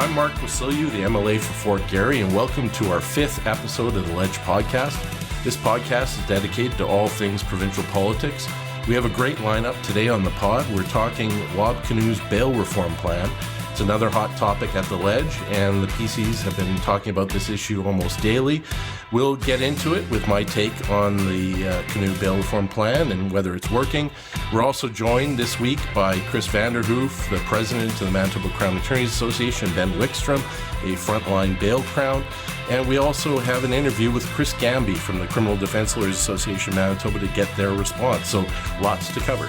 I'm Mark Wasilyu, the MLA for Fort Garry, and welcome to our 5th episode of the Ledge podcast. This podcast is dedicated to all things provincial politics. We have a great lineup today on the pod. We're talking Wab Kinew's bail reform plan. It's another hot topic at the Ledge, and the PCs have been talking about this issue almost daily. We'll get into it with my take on the Kinew bail reform plan and whether it's working. We're also joined this week by Chris Vanderhoof, the president of the Manitoba Crown Attorneys Association, Ben Wickstrom, a frontline bail crown. And we also have an interview with Chris Gamby from the Criminal Defense Lawyers Association of Manitoba to get their response. So lots to cover.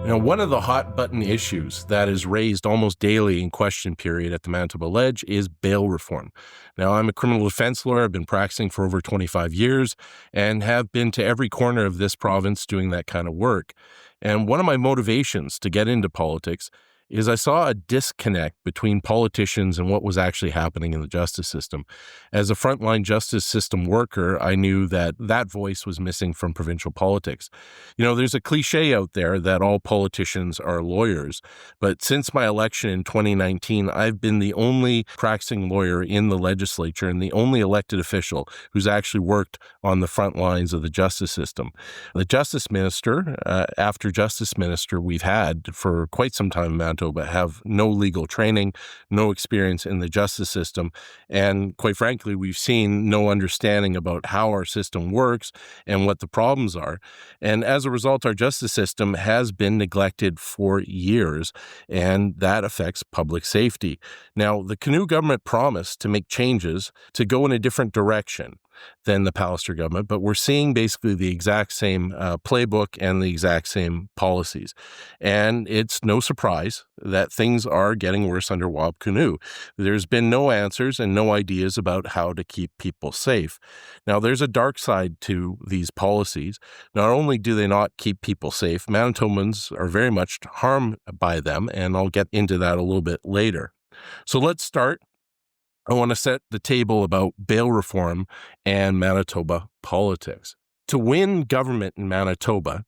Now, one of the hot-button issues that is raised almost daily in question period at the Manitoba Ledge is bail reform. Now, I'm a criminal defense lawyer. I've been practicing for over 25 years and have been to every corner of this province doing that kind of work. And one of my motivations to get into politics is I saw a disconnect between politicians and what was actually happening in the justice system. As a frontline justice system worker, I knew that that voice was missing from provincial politics. You know, there's a cliche out there that all politicians are lawyers, but since my election in 2019, I've been the only practicing lawyer in the legislature and the only elected official who's actually worked on the front lines of the justice system. The justice minister, after justice minister we've had for quite some time in Manitoba, have no legal training, no experience in the justice system, and quite frankly, we've seen no understanding about how our system works and what the problems are. And as a result, our justice system has been neglected for years, and that affects public safety. Now, the Kinew government promised to make changes to go in a different direction than the Pallister government, but we're seeing basically the exact same playbook and the exact same policies. And it's no surprise that things are getting worse under Wab Kinew. There's been no answers and no ideas about how to keep people safe. Now, there's a dark side to these policies. Not only do they not keep people safe, Manitobans are very much harmed by them, and I'll get into that a little bit later. So let's start. I want to set the table about bail reform and Manitoba politics. To win government in Manitoba,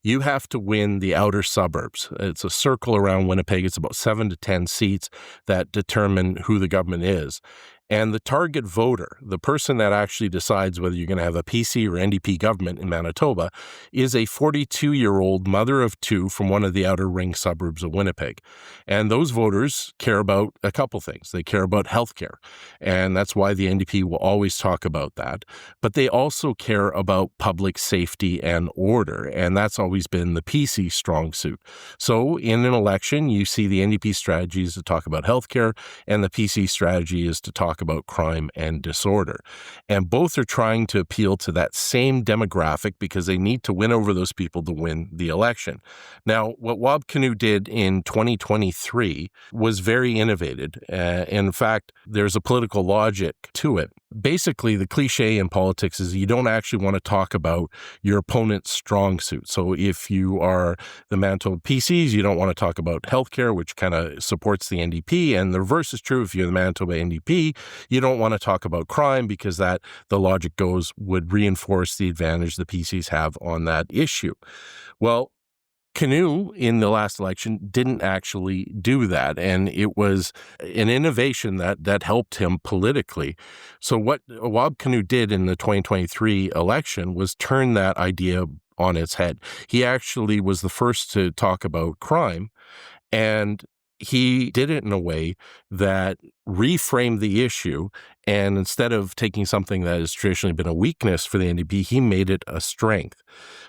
you have to win the outer suburbs. It's a circle around Winnipeg. It's about 7 to 10 seats that determine who the government is. And the target voter, the person that actually decides whether you're going to have a PC or NDP government in Manitoba, is a 42-year-old mother of two from one of the outer ring suburbs of Winnipeg. And those voters care about a couple things. They care about healthcare, and that's why the NDP will always talk about that. But they also care about public safety and order, and that's always been the PC strong suit. So in an election, you see the NDP strategy is to talk about healthcare, and the PC strategy is to talk about crime and disorder. And both are trying to appeal to that same demographic because they need to win over those people to win the election. Now, what Wab Kinew did in 2023 was very innovative. In fact, there's a political logic to it. Basically, the cliche in politics is you don't actually want to talk about your opponent's strong suit. So if you are the Manitoba PCs, you don't want to talk about healthcare, which kind of supports the NDP. And the reverse is true if you're the Manitoba NDP. You don't want to talk about crime because that, the logic goes, would reinforce the advantage the PCs have on that issue. Well, Kinew in the last election didn't actually do that, and it was an innovation that helped him politically. So what Wab Kinew did in the 2023 election was turn that idea on its head. He actually was the first to talk about crime, and he did it in a way that reframed the issue, and instead of taking something that has traditionally been a weakness for the NDP, he made it a strength.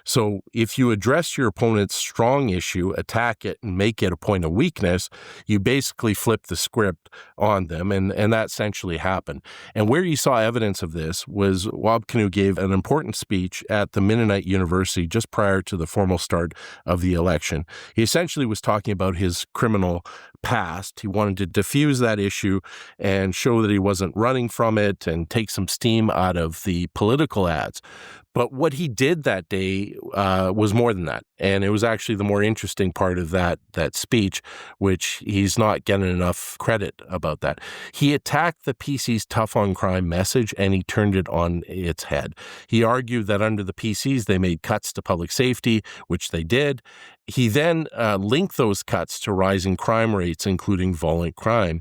So if you address your opponent's strong issue, attack it, and make it a point of weakness, you basically flip the script on them, and that essentially happened. And where you saw evidence of this was Wab Kinew gave an important speech at the Mennonite University just prior to the formal start of the election. He essentially was talking about his criminal past. He wanted to diffuse that issue and show that he wasn't running from it and take some steam out of the political ads. But what he did that day was more than that. And it was actually the more interesting part of that speech, which he's not getting enough credit about that. He attacked the PC's tough on crime message and he turned it on its head. He argued that under the PCs, they made cuts to public safety, which they did. He then linked those cuts to rising crime rates, including violent crime.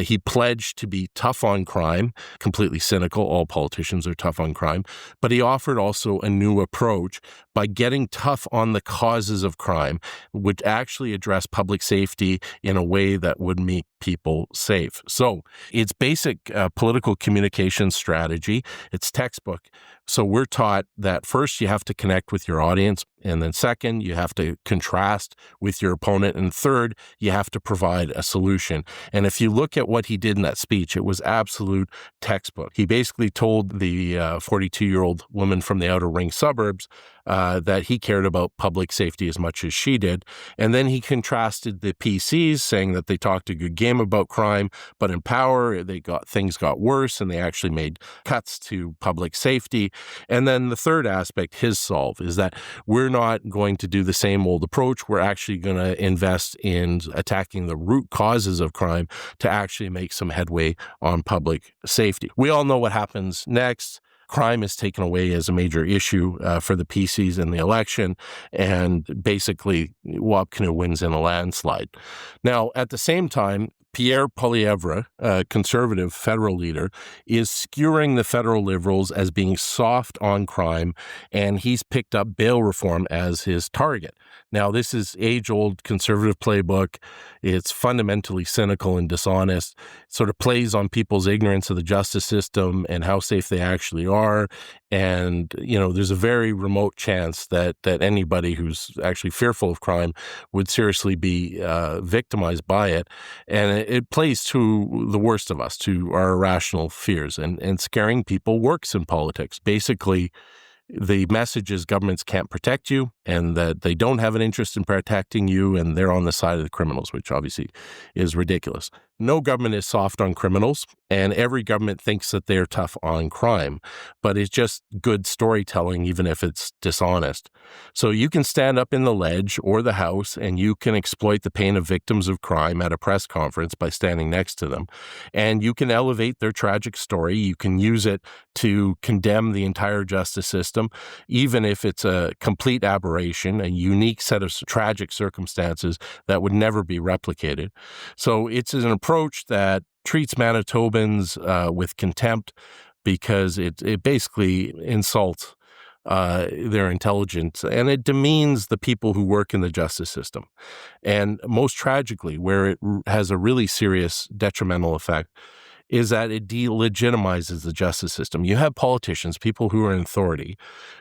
He pledged to be tough on crime, completely cynical. All politicians are tough on crime. But he offered also a new approach by getting tough on the causes of crime, would actually address public safety in a way that would make people safe. So it's basic political communication strategy. It's textbook. So we're taught that first you have to connect with your audience, and then second, you have to contrast with your opponent, and third, you have to provide a solution. And if you look at what he did in that speech, it was absolute textbook. He basically told the 42-year-old woman from the outer ring suburbs that he cared about public safety as much as she did. And then he contrasted the PCs, saying that they talked a good game about crime, but in power, things got worse and they actually made cuts to public safety. And then the third aspect, his solve, is that we're not going to do the same old approach. We're actually going to invest in attacking the root causes of crime to actually make some headway on public safety. We all know what happens next. Crime is taken away as a major issue for the PCs in the election, and basically Kinew wins in a landslide. Now, at the same time, Pierre Poilievre, a conservative federal leader, is skewering the federal Liberals as being soft on crime, and he's picked up bail reform as his target. Now, this is age-old conservative playbook. It's fundamentally cynical and dishonest. It sort of plays on people's ignorance of the justice system and how safe they actually are. And, there's a very remote chance that anybody who's actually fearful of crime would seriously be victimized by it. And it plays to the worst of us, to our irrational fears. And scaring people works in politics. Basically, the message is governments can't protect you and that they don't have an interest in protecting you and they're on the side of the criminals, which obviously is ridiculous. No government is soft on criminals, and every government thinks that they're tough on crime, but it's just good storytelling, even if it's dishonest. So you can stand up in the Ledge or the House and you can exploit the pain of victims of crime at a press conference by standing next to them, and you can elevate their tragic story. You can use it to condemn the entire justice system, even if it's a complete aberration, a unique set of tragic circumstances that would never be replicated. So it's an approach that treats Manitobans with contempt because it basically insults their intelligence, and it demeans the people who work in the justice system. And most tragically, where it has a really serious detrimental effect, is that it delegitimizes the justice system. You have politicians, people who are in authority,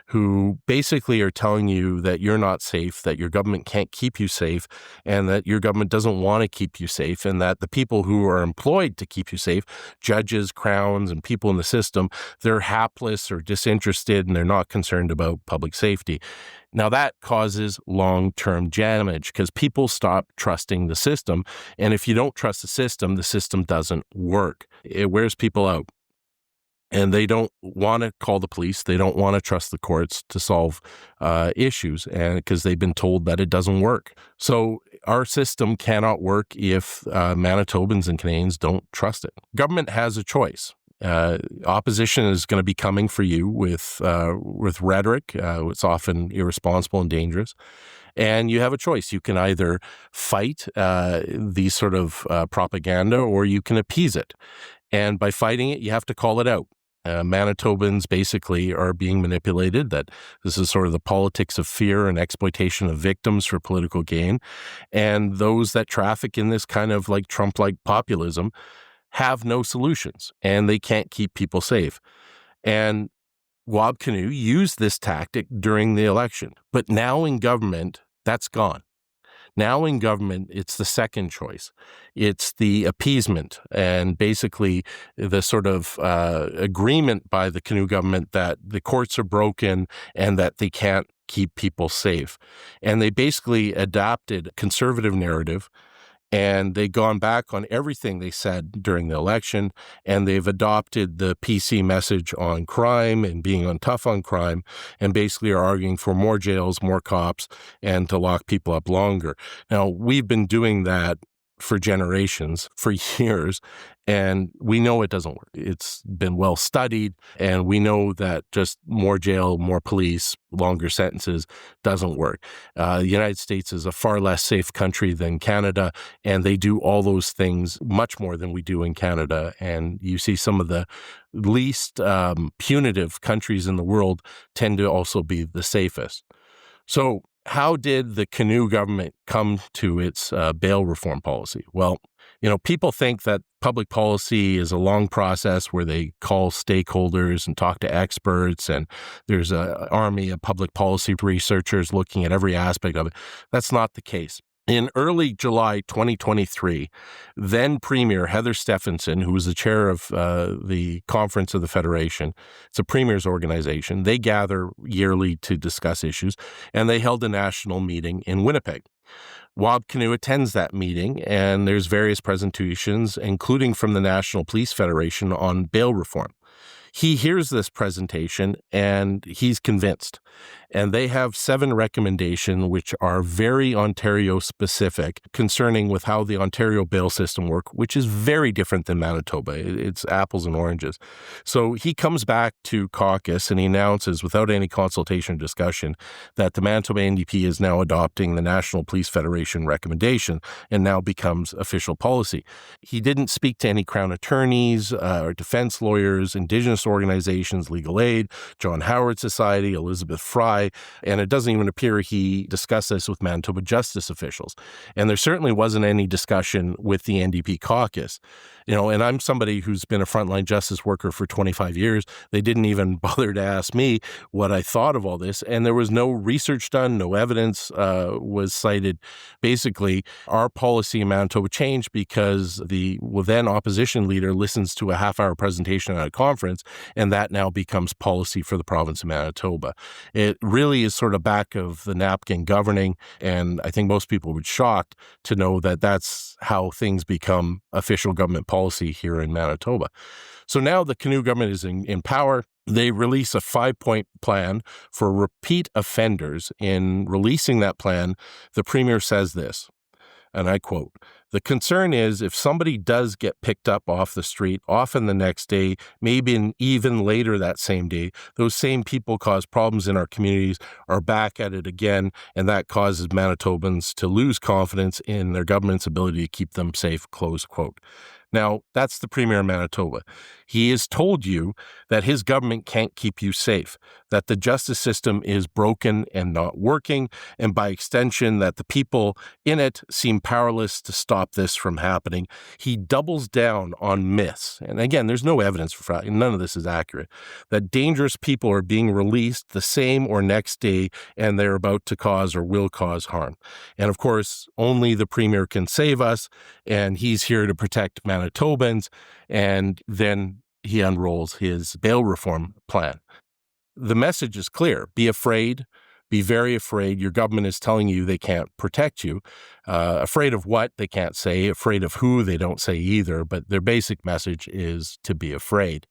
who basically are telling you that you're not safe, that your government can't keep you safe, and that your government doesn't want to keep you safe, and that the people who are employed to keep you safe, judges, crowns, and people in the system, they're hapless or disinterested, and they're not concerned about public safety. Now, that causes long-term damage because people stop trusting the system. And if you don't trust the system doesn't work. It wears people out. And they don't want to call the police. They don't want to trust the courts to solve issues, and because they've been told that it doesn't work. So our system cannot work if Manitobans and Canadians don't trust it. Government has a choice. Opposition is going to be coming for you with rhetoric. It's often irresponsible and dangerous. And you have a choice. You can either fight these sort of propaganda, or you can appease it. And by fighting it, you have to call it out. Manitobans basically are being manipulated, that this is sort of the politics of fear and exploitation of victims for political gain. And those that traffic in this kind of like Trump-like populism have no solutions, and they can't keep people safe. And Kinew used this tactic during the election. But now in government, that's gone. Now in government, it's the second choice. It's the appeasement and basically the sort of agreement by the Kinew government that the courts are broken and that they can't keep people safe. And they basically adopted a conservative narrative And they've gone back on everything they said during the election, and they've adopted the PC message on crime and being on tough on crime, and basically are arguing for more jails, more cops, and to lock people up longer. Now, we've been doing that for generations, for years, and we know it doesn't work. It's been well studied, and we know that just more jail, more police, longer sentences doesn't work. The United States is a far less safe country than Canada, and they do all those things much more than we do in Canada. And you see some of the least punitive countries in the world tend to also be the safest. So how did the Kinew government come to its bail reform policy? Well, people think that public policy is a long process where they call stakeholders and talk to experts, and there's an army of public policy researchers looking at every aspect of it. That's not the case. In early July 2023, then Premier Heather Stefanson, who was the chair of the Conference of the Federation, it's a premier's organization, they gather yearly to discuss issues, and they held a national meeting in Winnipeg. Wab Kinew attends that meeting, and there's various presentations, including from the National Police Federation on bail reform. He hears this presentation and he's convinced. And they have 7 recommendations which are very Ontario specific concerning with how the Ontario bail system works, which is very different than Manitoba. It's apples and oranges. So he comes back to caucus and he announces without any consultation or discussion that the Manitoba NDP is now adopting the National Police Federation recommendation and now becomes official policy. He didn't speak to any Crown attorneys or defense lawyers, Indigenous organizations, legal aid, John Howard Society, Elizabeth Fry, and it doesn't even appear he discussed this with Manitoba justice officials. And there certainly wasn't any discussion with the NDP caucus. And I'm somebody who's been a frontline justice worker for 25 years. They didn't even bother to ask me what I thought of all this. And there was no research done, no evidence was cited. Basically, our policy in Manitoba changed because the then opposition leader listens to a half-hour presentation at a conference, and that now becomes policy for the province of Manitoba. It really is sort of back of the napkin governing, and I think most people would be shocked to know that that's how things become official government policy here in Manitoba. So now the Kinew government is in power. They release a 5-point plan for repeat offenders. In releasing that plan, the premier says this, and I quote, "The concern is if somebody does get picked up off the street, often the next day, maybe even later that same day, those same people cause problems in our communities, are back at it again, and that causes Manitobans to lose confidence in their government's ability to keep them safe," close quote. Now, that's the Premier of Manitoba. He has told you that his government can't keep you safe, that the justice system is broken and not working, and by extension, that the people in it seem powerless to stop this from happening. He doubles down on myths. And again, there's no evidence for fraud. None of this is accurate. That dangerous people are being released the same or next day, and they're about to cause or will cause harm. And of course, only the Premier can save us, and he's here to protect Manitobans, and then he unrolls his bail reform plan. The message is clear. Be afraid. Be very afraid. Your government is telling you they can't protect you. Afraid of what? They can't say. Afraid of who? They don't say either. But their basic message is to be afraid.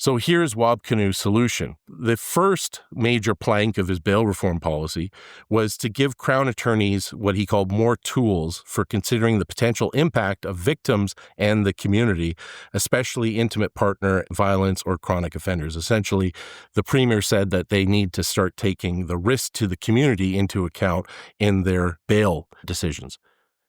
So here's Wab Kinew's solution. The first major plank of his bail reform policy was to give Crown attorneys what he called more tools for considering the potential impact of victims and the community, especially intimate partner violence or chronic offenders. Essentially, the Premier said that they need to start taking the risk to the community into account in their bail decisions.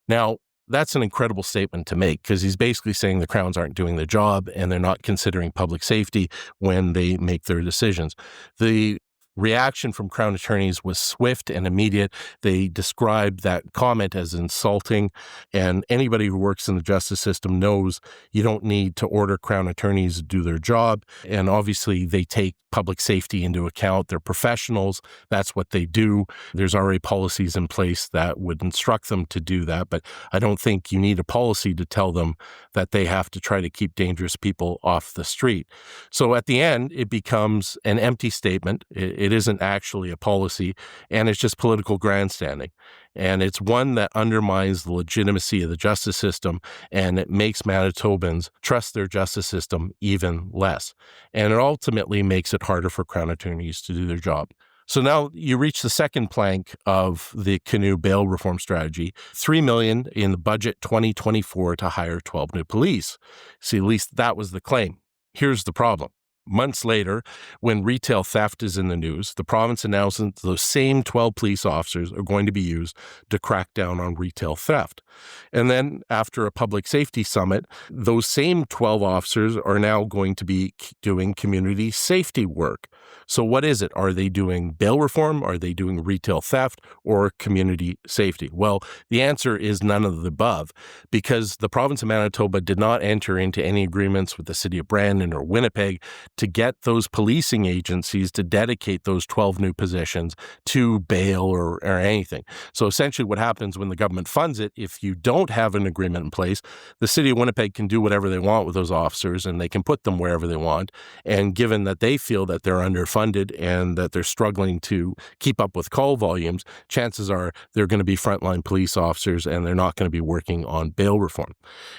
Now, that's an incredible statement to make because he's basically saying the Crowns aren't doing their job and they're not considering public safety when they make their decisions. The reaction from Crown attorneys was swift and immediate. They described that comment as insulting, and anybody who works in the justice system knows you don't need to order Crown attorneys to do their job, and obviously they take public safety into account. They're professionals. That's what they do. There's already policies in place that would instruct them to do that, but I don't think you need a policy to tell them that they have to try to keep dangerous people off the street. So at the end, it becomes an empty statement. It It isn't actually a policy, and it's just political grandstanding. And it's one that undermines the legitimacy of the justice system, and it makes Manitobans trust their justice system even less. And it ultimately makes it harder for Crown attorneys to do their job. So now you reach the second plank of the Kinew bail reform strategy, $3 million in the budget 2024 to hire 12 new police. See, at least that was the claim. Here's the problem. Months later, when retail theft is in the news, the province announces those same 12 police officers are going to be used to crack down on retail theft. And then after a public safety summit, those same 12 officers are now going to be doing community safety work. So what is it? Are they doing bail reform? Are they doing retail theft or community safety? Well, the answer is none of the above, because the province of Manitoba did not enter into any agreements with the city of Brandon or Winnipeg to get those policing agencies to dedicate those 12 new positions to bail or anything. So essentially what happens when the government funds it, if you don't have an agreement in place, the city of Winnipeg can do whatever they want with those officers, and they can put them wherever they want. And given that they feel that they're underfunded and that they're struggling to keep up with call volumes, chances are they're going to be frontline police officers and they're not going to be working on bail reform.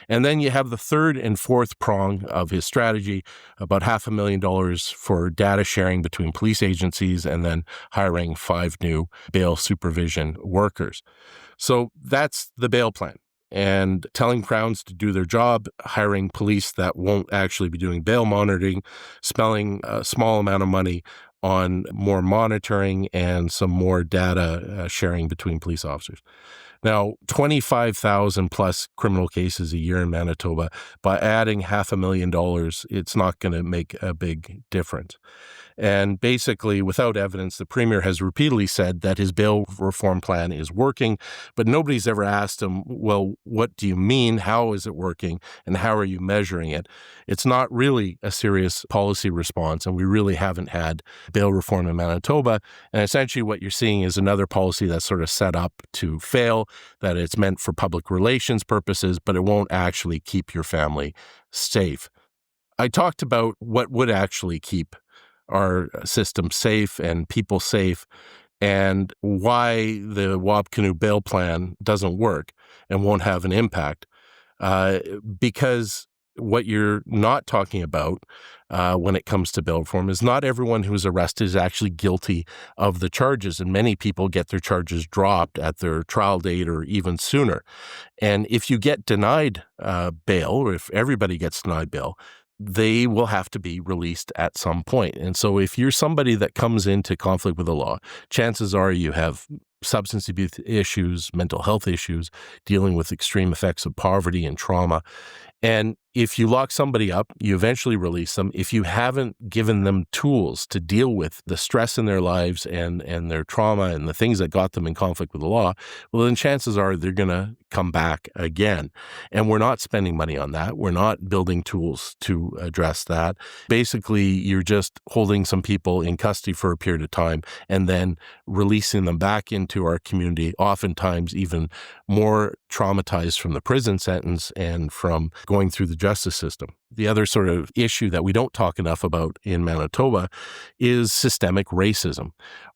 And then you have the third and fourth prong of his strategy, about $500,000 for data sharing between police agencies and then hiring 5 new bail supervision workers. So that's the bail plan. And telling Crowns to do their job, hiring police that won't actually be doing bail monitoring, spending a small amount of money on more monitoring and some more data sharing between police officers. Now, 25,000 plus criminal cases a year in Manitoba, by adding $500,000, it's not going to make a big difference. And basically, without evidence, the Premier has repeatedly said that his bail reform plan is working, but nobody's ever asked him, well, what do you mean? How is it working? And how are you measuring it? It's not really a serious policy response, and we really haven't had bail reform in Manitoba. And essentially what you're seeing is another policy that's sort of set up to fail, that it's meant for public relations purposes, but it won't actually keep your family safe. I talked about what would actually keep our system safe and people safe, and why the Kinew bail plan doesn't work and won't have an impact. Because what you're not talking about when it comes to bail reform is not everyone who's arrested is actually guilty of the charges, and many people get their charges dropped at their trial date or even sooner. And if you get denied bail, or if everybody gets denied bail, they will have to be released at some point. And so if you're somebody that comes into conflict with the law, chances are you have substance abuse issues, mental health issues, dealing with extreme effects of poverty and trauma. And if you lock somebody up, you eventually release them. If you haven't given them tools to deal with the stress in their lives and their trauma and the things that got them in conflict with the law, well, then chances are they're going to come back again. And we're not spending money on that. We're not building tools to address that. Basically, you're just holding some people in custody for a period of time and then releasing them back into our community, oftentimes even more traumatized from the prison sentence and from going through the justice system. The other sort of issue that we don't talk enough about in Manitoba is systemic racism.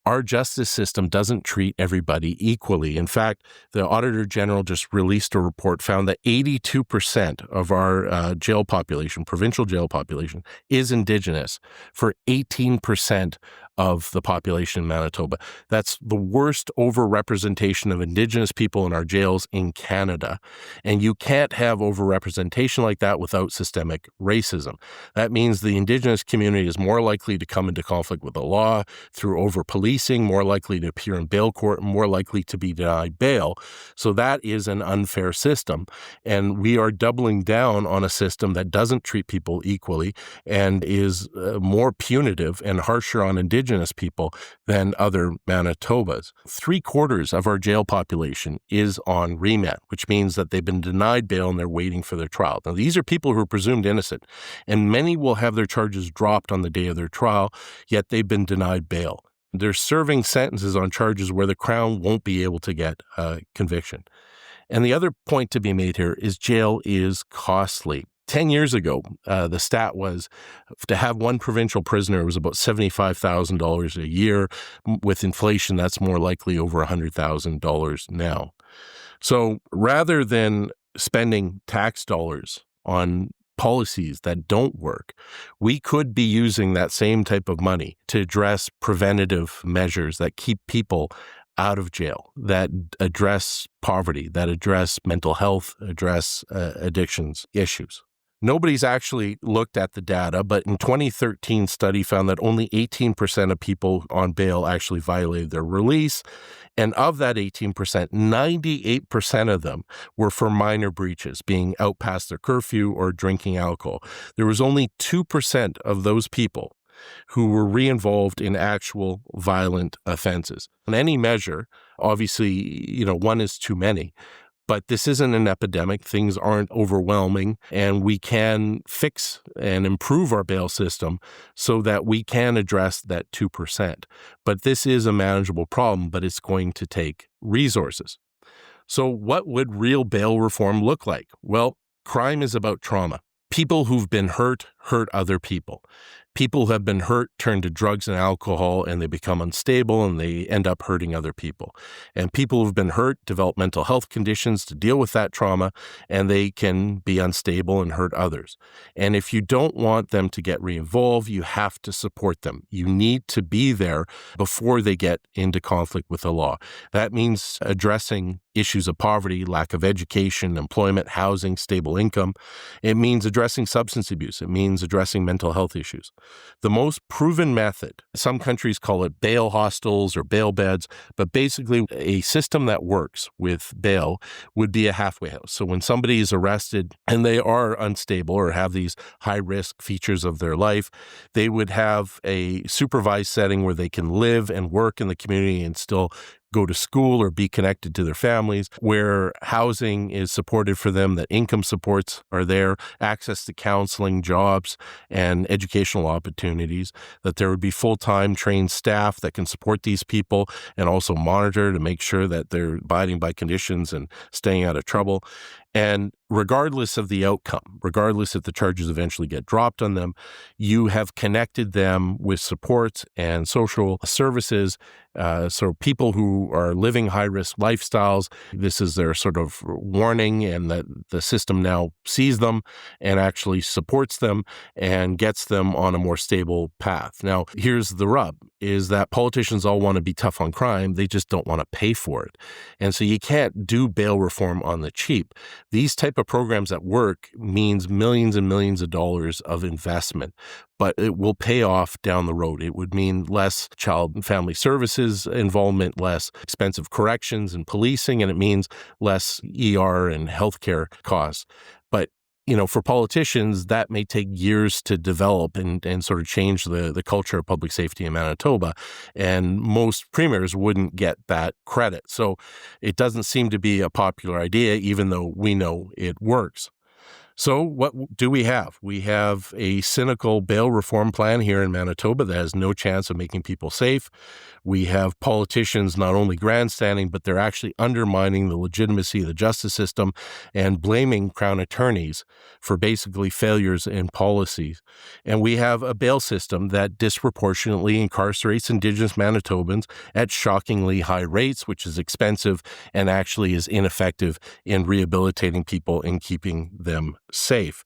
Our justice system doesn't treat everybody equally. In fact, the Auditor General just released a report, found that 82% of our jail population, provincial jail population, is Indigenous, for 18% of the population in Manitoba. That's the worst overrepresentation of Indigenous people in our jails in Canada. And you can't have overrepresentation like that without systemic racism. That means the Indigenous community is more likely to come into conflict with the law through over-policing, more likely to appear in bail court, and more likely to be denied bail. So that is an unfair system. And we are doubling down on a system that doesn't treat people equally and is more punitive and harsher on Indigenous people than other Manitobas. 3/4 of our jail population is on remand, which means that they've been denied bail and they're waiting for their trial. Now, these are people who are presumed innocent, and many will have their charges dropped on the day of their trial, yet they've been denied bail. They're serving sentences on charges where the Crown won't be able to get a conviction. And the other point to be made here is jail is costly. 10 years ago, the stat was to have one provincial prisoner was about $75,000 a year. With inflation, that's more likely over $100,000 now. So rather than spending tax dollars on policies that don't work, we could be using that same type of money to address preventative measures that keep people out of jail, that address poverty, that address mental health, address addictions issues. Nobody's actually looked at the data, but in 2013 study found that only 18% of people on bail actually violated their release. And of that 18%, 98% of them were for minor breaches, being out past their curfew or drinking alcohol. There was only 2% of those people who were re-involved in actual violent offenses. On any measure, obviously, one is too many. But this isn't an epidemic. Things aren't overwhelming, and we can fix and improve our bail system so that we can address that 2%. But this is a manageable problem, but it's going to take resources. So what would real bail reform look like? Well, crime is about trauma. People who've been hurt other people. People who have been hurt turn to drugs and alcohol, and they become unstable, and they end up hurting other people. And people who've been hurt develop mental health conditions to deal with that trauma, and they can be unstable and hurt others. And if you don't want them to get re-involved, you have to support them. You need to be there before they get into conflict with the law. That means addressing issues of poverty, lack of education, employment, housing, stable income. It means addressing substance abuse. It means addressing mental health issues. The most proven method, some countries call it bail hostels or bail beds, but basically a system that works with bail would be a halfway house. So when somebody is arrested and they are unstable or have these high-risk features of their life, they would have a supervised setting where they can live and work in the community and still go to school or be connected to their families, where housing is supported for them, that income supports are there, access to counseling, jobs, and educational opportunities, that there would be full-time trained staff that can support these people and also monitor to make sure that they're abiding by conditions and staying out of trouble. And regardless of the outcome, regardless if the charges eventually get dropped on them, you have connected them with supports and social services. So people who are living high-risk lifestyles, this is their sort of warning, and that the system now sees them and actually supports them and gets them on a more stable path. Now, here's the rub, is that politicians all want to be tough on crime. They just don't want to pay for it. And so you can't do bail reform on the cheap. These type of programs at work means millions and millions of dollars of investment, but it will pay off down the road. It would mean less child and family services involvement, less expensive corrections and policing, and it means less ER and healthcare costs. But for politicians, that may take years to develop and sort of change the culture of public safety in Manitoba. And most premiers wouldn't get that credit. So it doesn't seem to be a popular idea, even though we know it works. So what do we have? We have a cynical bail reform plan here in Manitoba that has no chance of making people safe. We have politicians not only grandstanding, but they're actually undermining the legitimacy of the justice system and blaming Crown attorneys for basically failures in policies. And we have a bail system that disproportionately incarcerates Indigenous Manitobans at shockingly high rates, which is expensive and actually is ineffective in rehabilitating people and keeping them safe.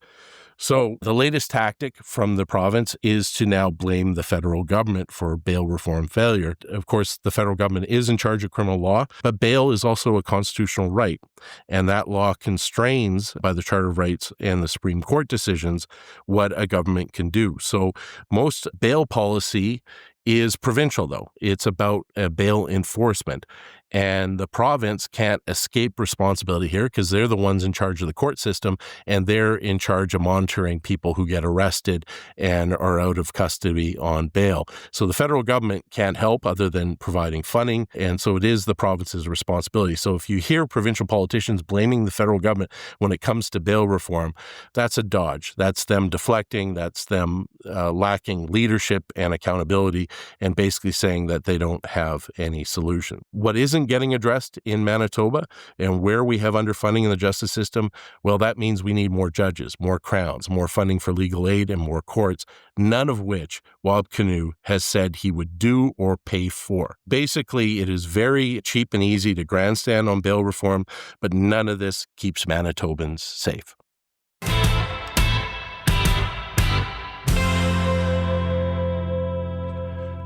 So the latest tactic from the province is to now blame the federal government for bail reform failure. Of course, the federal government is in charge of criminal law, but bail is also a constitutional right. And that law constrains, by the Charter of Rights and the Supreme Court decisions, what a government can do. So most bail policy is provincial, though. It's about bail enforcement. And the province can't escape responsibility here because they're the ones in charge of the court system, and they're in charge of monitoring people who get arrested and are out of custody on bail. So the federal government can't help other than providing funding, and so it is the province's responsibility. So if you hear provincial politicians blaming the federal government when it comes to bail reform, that's a dodge. That's them deflecting. That's them lacking leadership and accountability and basically saying that they don't have any solution. What isn't getting addressed in Manitoba and where we have underfunding in the justice system, well, that means we need more judges, more crowns, more funding for legal aid, and more courts, none of which Kinew has said he would do or pay for. Basically, it is very cheap and easy to grandstand on bail reform, but none of this keeps Manitobans safe.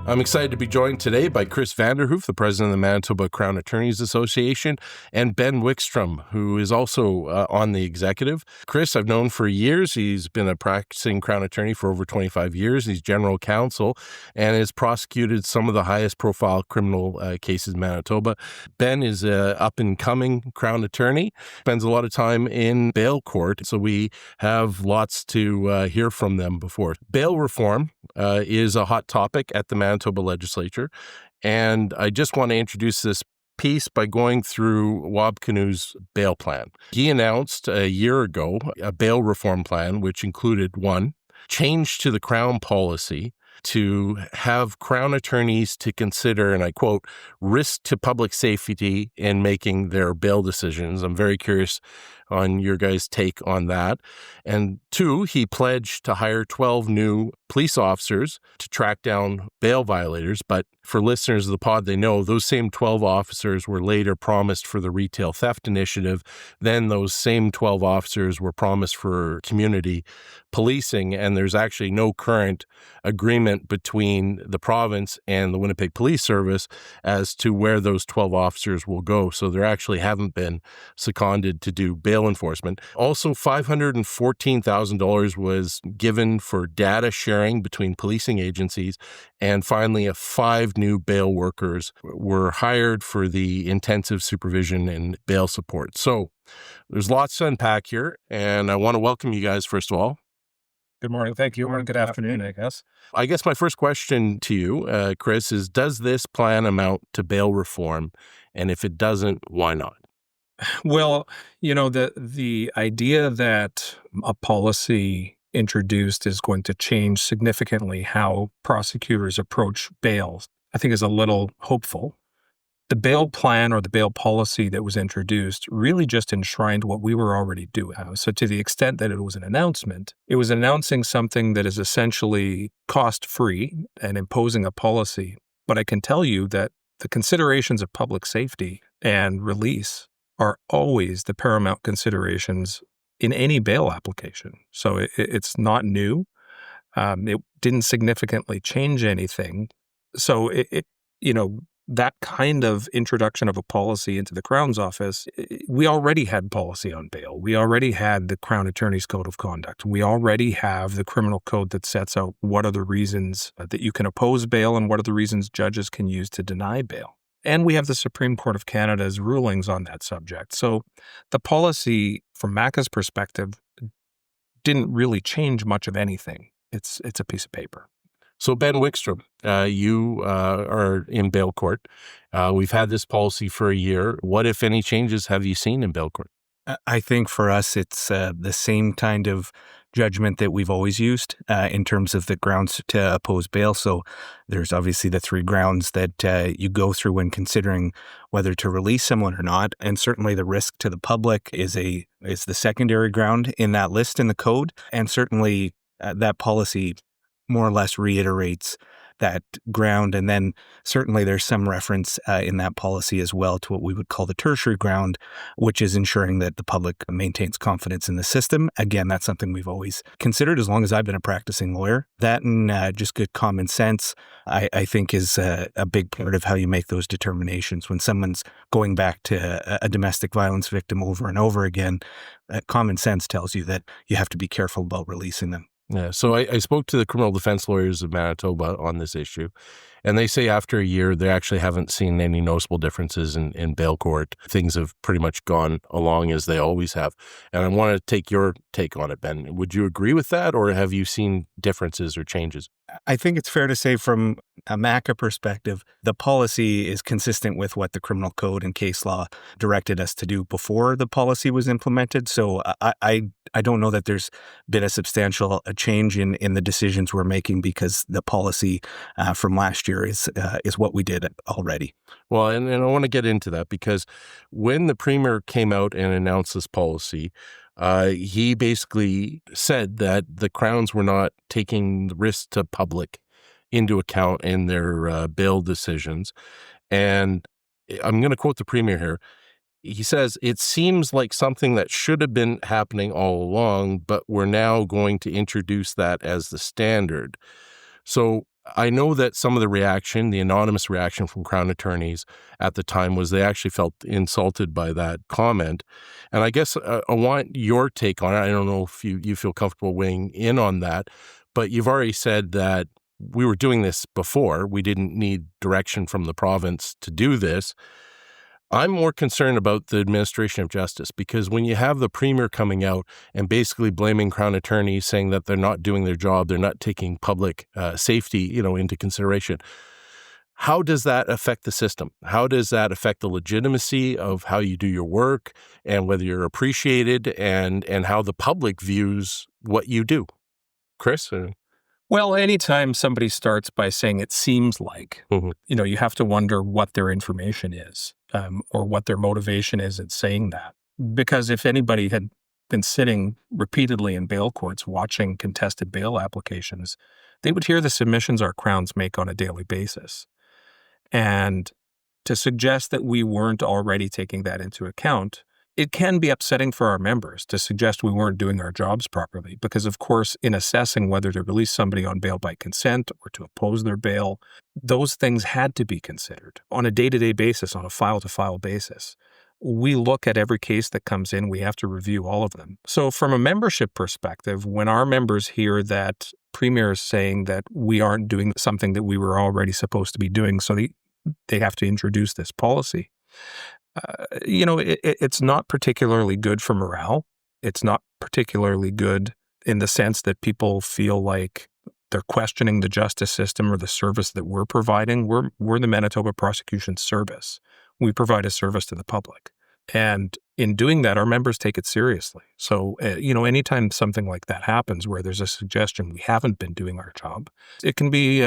I'm excited to be joined today by Chris Vanderhoof, the president of the Manitoba Crown Attorneys Association, and Ben Wickstrom, who is also on the executive. Chris, I've known for years. He's been a practicing Crown attorney for over 25 years. He's general counsel and has prosecuted some of the highest profile criminal cases in Manitoba. Ben is an up-and-coming Crown attorney, spends a lot of time in bail court, so we have lots to hear from them before. Bail reform is a hot topic at the Manitoba Legislature, and I just want to introduce this piece by going through Kinew's bail plan. He announced a year ago a bail reform plan, which included one, change to the Crown policy to have Crown attorneys to consider, and I quote, risk to public safety in making their bail decisions. I'm very curious on your guys' take on that. And two, he pledged to hire 12 new police officers to track down bail violators. But for listeners of the pod, they know those same 12 officers were later promised for the retail theft initiative. Then those same 12 officers were promised for community policing. And there's actually no current agreement between the province and the Winnipeg Police Service as to where those 12 officers will go. So there actually haven't been seconded to do bail enforcement. Also, $514,000 was given for data sharing between policing agencies. And finally, 5 new bail workers were hired for the intensive supervision and bail support. So there's lots to unpack here. And I want to welcome you guys, first of all. Good morning. Thank you. Or good afternoon, I guess. I guess my first question to you, Chris, is does this plan amount to bail reform? And if it doesn't, why not? Well, the idea that a policy introduced is going to change significantly how prosecutors approach bail, I think is a little hopeful. The bail plan or the bail policy that was introduced really just enshrined what we were already doing. So to the extent that it was an announcement, it was announcing something that is essentially cost-free and imposing a policy. But I can tell you that the considerations of public safety and release are always the paramount considerations in any bail application. So it's not new. It didn't significantly change anything. So that kind of introduction of a policy into the Crown's office, we already had policy on bail. We already had the Crown Attorney's Code of Conduct. We already have the criminal code that sets out what are the reasons that you can oppose bail and what are the reasons judges can use to deny bail. And we have the Supreme Court of Canada's rulings on that subject. So the policy, from MACA's perspective, didn't really change much of anything. It's a piece of paper. So Ben Wickstrom, you are in bail court. We've had this policy for a year. What, if any, changes have you seen in bail court? I think for us, it's the same kind of judgment that we've always used in terms of the grounds to oppose bail. So there's obviously the 3 grounds that you go through when considering whether to release someone or not. And certainly the risk to the public is the secondary ground in that list in the code. And certainly that policy more or less reiterates that ground. And then certainly there's some reference in that policy as well to what we would call the tertiary ground, which is ensuring that the public maintains confidence in the system. Again, that's something we've always considered as long as I've been a practicing lawyer. That and just good common sense, I think, is a big part of how you make those determinations. When someone's going back to a domestic violence victim over and over again, common sense tells you that you have to be careful about releasing them. Yeah, so I spoke to the criminal defense lawyers of Manitoba on this issue, and they say after a year, they actually haven't seen any noticeable differences in bail court. Things have pretty much gone along as they always have. And I want to take your take on it, Ben. Would you agree with that, or have you seen differences or changes? I think it's fair to say from a MACA perspective, the policy is consistent with what the criminal code and case law directed us to do before the policy was implemented. So I I don't know that there's been a substantial change in the decisions we're making because the policy from last year is what we did already. Well, and I want to get into that because when the Premier came out and announced this policy, he basically said that the Crowns were not taking the risk to public into account in their bail decisions. And I'm going to quote the Premier here. He says, "It seems like something that should have been happening all along, but we're now going to introduce that as the standard." So I know that some of the reaction, the anonymous reaction from Crown attorneys at the time was they actually felt insulted by that comment. And I guess I want your take on it. I don't know if you feel comfortable weighing in on that, but you've already said that we were doing this before. We didn't need direction from the province to do this. I'm more concerned about the administration of justice because when you have the Premier coming out and basically blaming Crown attorneys, saying that they're not doing their job, they're not taking public safety, into consideration, how does that affect the system? How does that affect the legitimacy of how you do your work and whether you're appreciated and how the public views what you do? Chris? Well, anytime somebody starts by saying it seems like, you have to wonder what their information is or what their motivation is in saying that. Because if anybody had been sitting repeatedly in bail courts watching contested bail applications, they would hear the submissions our Crowns make on a daily basis. And to suggest that we weren't already taking that into account, it can be upsetting for our members to suggest we weren't doing our jobs properly because, of course, in assessing whether to release somebody on bail by consent or to oppose their bail, those things had to be considered on a day-to-day basis, on a file-to-file basis. We look at every case that comes in. We have to review all of them. So from a membership perspective, when our members hear that Premier is saying that we aren't doing something that we were already supposed to be doing, so they have to introduce this policy, it's not particularly good for morale. It's not particularly good in the sense that people feel like they're questioning the justice system or the service that we're providing. We're the Manitoba Prosecution Service. We provide a service to the public. And in doing that, our members take it seriously. So, anytime something like that happens where there's a suggestion we haven't been doing our job, it can be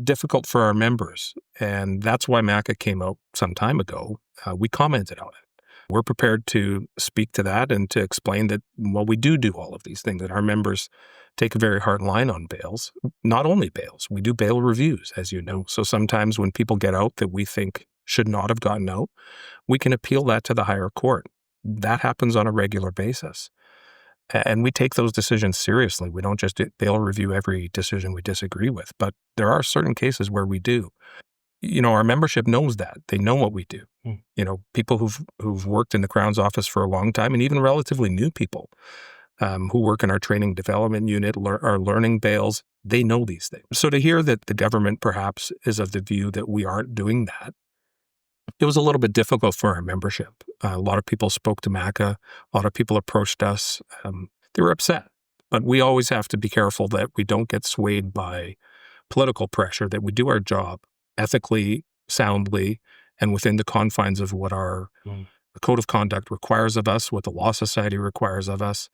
difficult for our members. And that's why MACA came out some time ago. We commented on it. We're prepared to speak to that and to explain that, we do all of these things, that our members take a very hard line on bails. Not only bails, we do bail reviews, as you know. So sometimes when people get out that we think should not have gotten out, we can appeal that to the higher court. That happens on a regular basis. And we take those decisions seriously. We don't just bail review every decision we disagree with, but there are certain cases where we do. Our membership knows that. They know what we do. People who've worked in the Crown's office for a long time and even relatively new people who work in our training development unit are learning bails. They know these things. So to hear that the government perhaps is of the view that we aren't doing that, it was a little bit difficult for our membership. A lot of people spoke to MACA. A lot of people approached us. They were upset. But we always have to be careful that we don't get swayed by political pressure, that we do our job ethically, soundly, and within the confines of what our code of conduct requires of us, what the Law Society requires of us.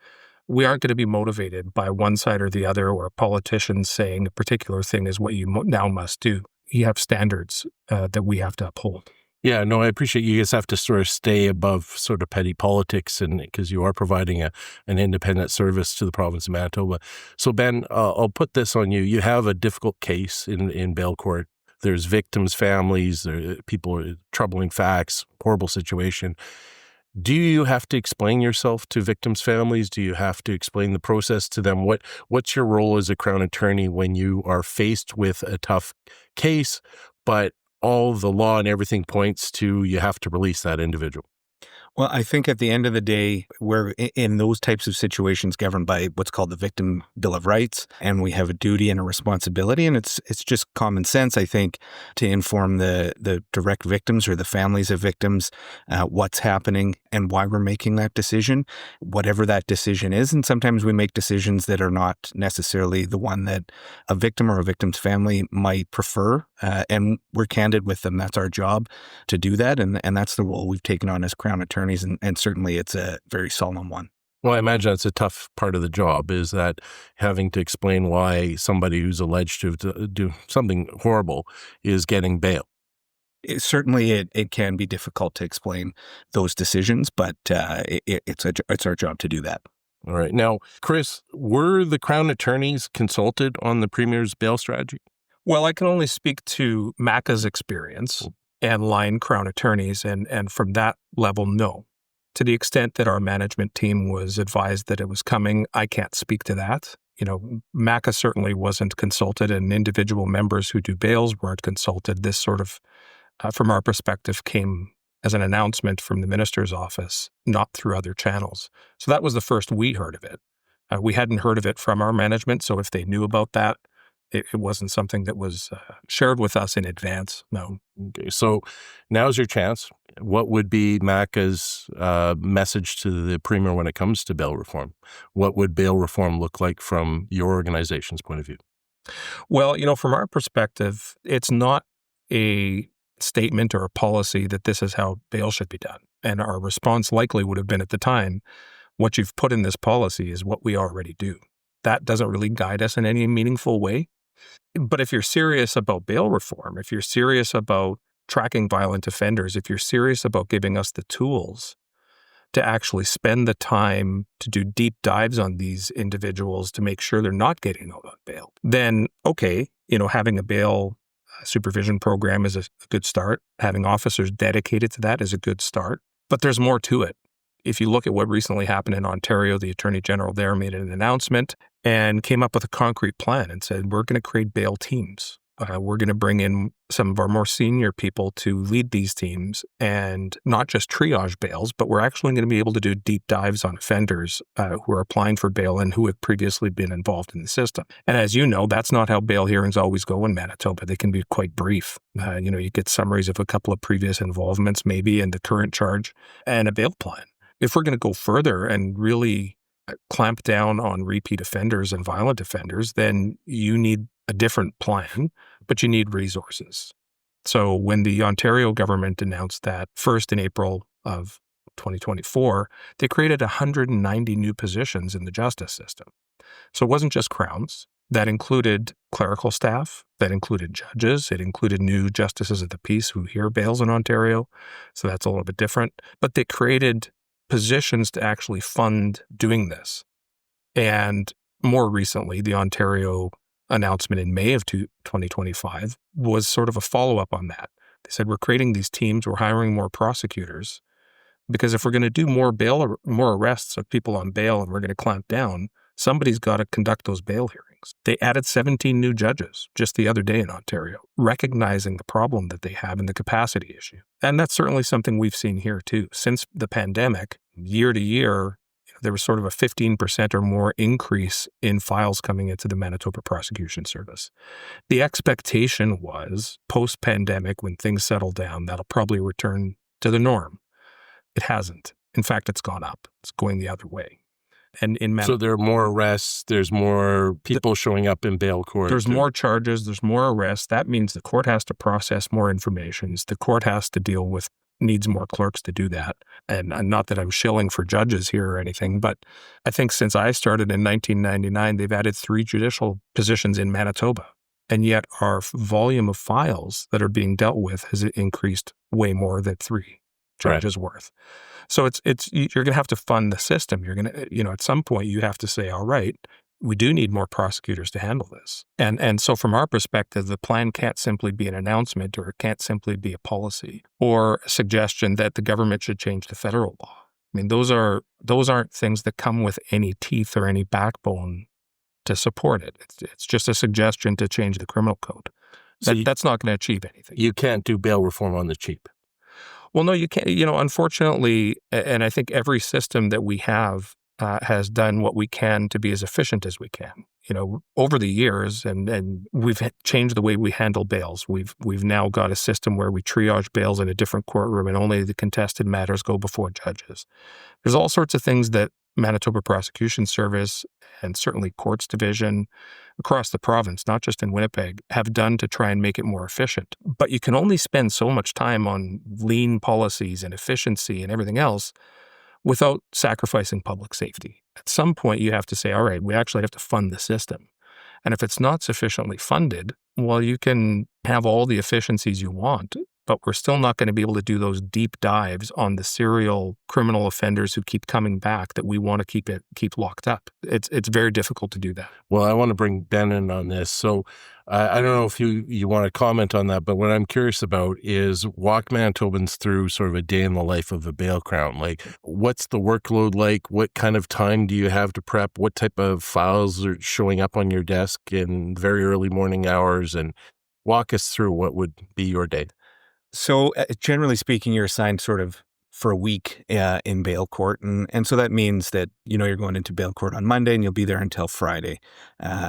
We aren't going to be motivated by one side or the other or a politician saying a particular thing is what you now must do. You have standards that we have to uphold. Yeah, no, I appreciate you guys have to sort of stay above sort of petty politics and because you are providing an independent service to the province of Manitoba. So Ben, I'll put this on you. You have a difficult case in bail court. There's victims' families, people, troubling facts, horrible situation. Do you have to explain yourself to victims' families? Do you have to explain the process to them? What's your role as a Crown attorney when you are faced with a tough case, but all the law and everything points to you have to release that individual? Well, I think at the end of the day, we're in those types of situations governed by what's called the Victim Bill of Rights, and we have a duty and a responsibility, and it's just common sense, I think, to inform the direct victims or the families of victims what's happening and why we're making that decision, whatever that decision is. And sometimes we make decisions that are not necessarily the one that a victim or a victim's family might prefer, and we're candid with them. That's our job to do that, and that's the role we've taken on as Crown attorneys, and certainly it's a very solemn one. Well, I imagine that's a tough part of the job, is that having to explain why somebody who's alleged to do something horrible is getting bail. Certainly, it can be difficult to explain those decisions, but it's our job to do that. All right. Now, Chris, were the Crown attorneys consulted on the Premier's bail strategy? Well, I can only speak to MACA's experience and line Crown attorneys, and from that level, no. To the extent that our management team was advised that it was coming, I can't speak to that. MACA certainly wasn't consulted, and individual members who do bails weren't consulted. This sort of, from our perspective, came as an announcement from the minister's office, not through other channels. So that was the first we heard of it. We hadn't heard of it from our management, so if they knew about that, it wasn't something that was shared with us in advance, no. Okay, so now's your chance. What would be MACA's message to the Premier when it comes to bail reform? What would bail reform look like from your organization's point of view? Well, from our perspective, it's not a statement or a policy that this is how bail should be done. And our response likely would have been at the time, what you've put in this policy is what we already do. That doesn't really guide us in any meaningful way. But if you're serious about bail reform, if you're serious about tracking violent offenders, if you're serious about giving us the tools to actually spend the time to do deep dives on these individuals to make sure they're not getting out on bail, then okay, having a bail supervision program is a good start. Having officers dedicated to that is a good start. But there's more to it. If you look at what recently happened in Ontario, the Attorney General there made an announcement and came up with a concrete plan and said, we're going to create bail teams. We're going to bring in some of our more senior people to lead these teams and not just triage bails, but we're actually going to be able to do deep dives on offenders who are applying for bail and who have previously been involved in the system. And as you know, that's not how bail hearings always go in Manitoba. They can be quite brief. You get summaries of a couple of previous involvements, maybe, and the current charge, and a bail plan. If we're going to go further and really clamp down on repeat offenders and violent offenders, then you need a different plan, but you need resources. So when the Ontario government announced that first in April of 2024, they created 190 new positions in the justice system. So it wasn't just Crowns. That included clerical staff, that included judges, it included new justices of the peace who hear bails in Ontario. So that's a little bit different. But they created positions to actually fund doing this. And more recently, the Ontario announcement in May of 2025 was sort of a follow-up on that. They said, we're creating these teams, we're hiring more prosecutors, because if we're going to do more arrests of people on bail and we're going to clamp down, somebody's got to conduct those bail hearings. They added 17 new judges just the other day in Ontario, recognizing the problem that they have in the capacity issue. And that's certainly something we've seen here too. Since the pandemic, year to year, there was sort of a 15% or more increase in files coming into the Manitoba Prosecution Service. The expectation was post-pandemic, when things settle down, that'll probably return to the norm. It hasn't. In fact, it's gone up. It's going the other way. And in So there are more arrests, there's more people showing up in bail court. There's more charges, there's more arrests. That means the court has to process more information. The court has to deal with, needs more clerks to do that. And not that I'm shilling for judges here or anything, but I think since I started in 1999, they've added 3 judicial positions in Manitoba. And yet our volume of files that are being dealt with has increased way more than 3 judges worth. So you're going to have to fund the system. You're going to, at some point you have to say, all right, we do need more prosecutors to handle this. And so from our perspective, the plan can't simply be an announcement, or it can't simply be a policy or a suggestion that the government should change the federal law. I mean, those aren't things that come with any teeth or any backbone to support it. It's just a suggestion to change the criminal code. That's not going to achieve anything. You can't do bail reform on the cheap. Well, no, you can't. Unfortunately, and I think every system that we have has done what we can to be as efficient as we can. Over the years, and we've changed the way we handle bails. We've now got a system where we triage bails in a different courtroom, and only the contested matters go before judges. There's all sorts of things that Manitoba Prosecution Service and certainly Courts Division across the province, not just in Winnipeg, have done to try and make it more efficient. But you can only spend so much time on lean policies and efficiency and everything else without sacrificing public safety. At some point, you have to say, all right, we actually have to fund the system. And if it's not sufficiently funded, well, you can have all the efficiencies you want, but we're still not going to be able to do those deep dives on the serial criminal offenders who keep coming back that we want to keep locked up. It's very difficult to do that. Well, I want to bring Ben in on this. So I don't know if you want to comment on that, but what I'm curious about is walk Manitobans through sort of a day in the life of a bail crown. Like, what's the workload like? What kind of time do you have to prep? What type of files are showing up on your desk in very early morning hours? And walk us through what would be your day. So generally speaking, you're assigned sort of for a week in bail court. And so that means that, you're going into bail court on Monday and you'll be there until Friday.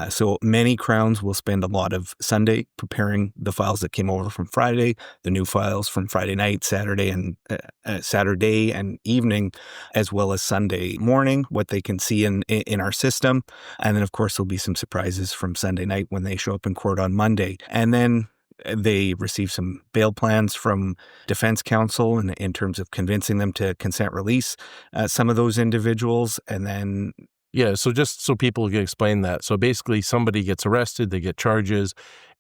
So many crowns will spend a lot of Sunday preparing the files that came over from Friday, the new files from Friday night, Saturday and evening, as well as Sunday morning, what they can see in our system. And then, of course, there'll be some surprises from Sunday night when they show up in court on Monday. And then they receive some bail plans from defense counsel in terms of convincing them to consent release some of those individuals. And then Yeah, so just so people can explain that. So basically somebody gets arrested, they get charges,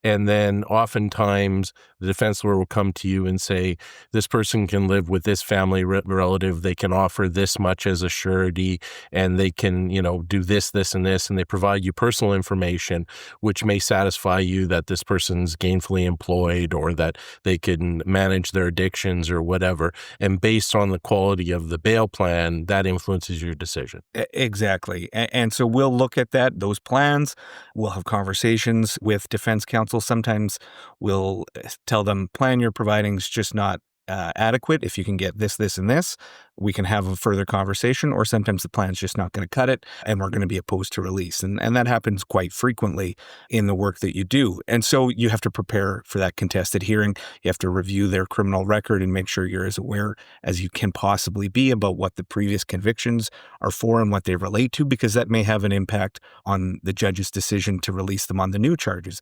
and then oftentimes the defense lawyer will come to you and say, this person can live with this family relative, they can offer this much as a surety, and they can, do this, this, and this, and they provide you personal information, which may satisfy you that this person's gainfully employed or that they can manage their addictions or whatever. And based on the quality of the bail plan, that influences your decision. Exactly. And so we'll look at those plans. We'll have conversations with defense counsel. Sometimes we'll tell them, plan you're providing is just not adequate. If you can get this, this, and this, we can have a further conversation. Or sometimes the plan's just not going to cut it and we're going to be opposed to release. And that happens quite frequently in the work that you do. And so you have to prepare for that contested hearing. You have to review their criminal record and make sure you're as aware as you can possibly be about what the previous convictions are for and what they relate to, because that may have an impact on the judge's decision to release them on the new charges.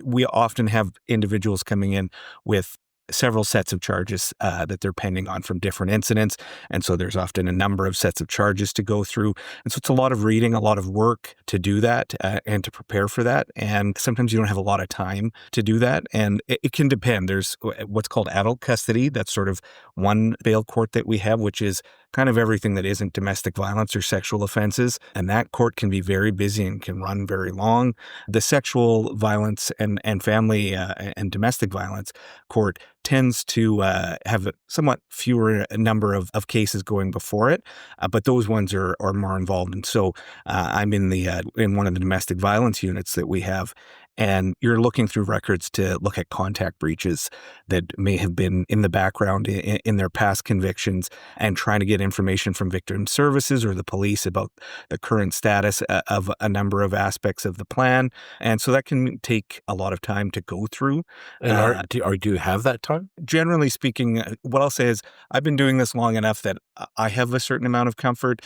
We often have individuals coming in with several sets of charges that they're pending on from different incidents. And so there's often a number of sets of charges to go through. And so it's a lot of reading, a lot of work to do that and to prepare for that. And sometimes you don't have a lot of time to do that. And it can depend. There's what's called adult custody. That's sort of one bail court that we have, which is kind of everything that isn't domestic violence or sexual offenses. And that court can be very busy and can run very long. The sexual violence and family and domestic violence court tends to have a somewhat fewer number of cases going before it, but those ones are more involved. And so I'm in one of the domestic violence units that we have, and you're looking through records to look at contact breaches that may have been in the background in their past convictions, and trying to get information from victim services or the police about the current status of a number of aspects of the plan. And so that can take a lot of time to go through. And do you have that time? Generally speaking, what I'll say is I've been doing this long enough that I have a certain amount of comfort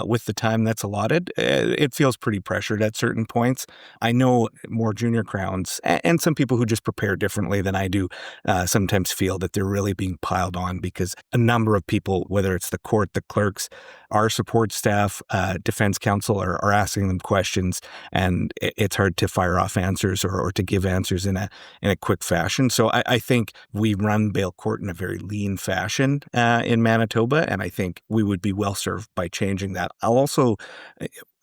with the time that's allotted. It feels pretty pressured at certain points. I know more junior crowns and some people who just prepare differently than I do sometimes feel that they're really being piled on because a number of people, whether it's the court, the clerks, our support staff, defense counsel are asking them questions, and it's hard to fire off answers or to give answers in a quick fashion. So I think we run bail court in a very lean fashion in Manitoba, and I think we would be well served by changing that. I'll also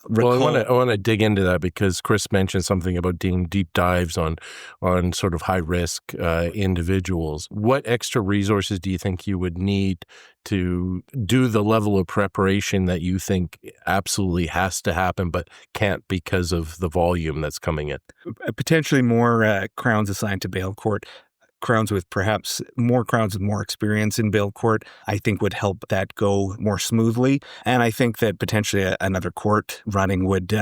recall. Well, I want to dig into that because Chris mentioned something about doing deep dives on sort of high risk individuals. What extra resources do you think you would need to do the level of preparation that you think absolutely has to happen but can't because of the volume that's coming in? Potentially more crowns assigned to bail court. Crowns with perhaps more crowns with more experience in bail court, I think would help that go more smoothly. And I think that potentially another court running would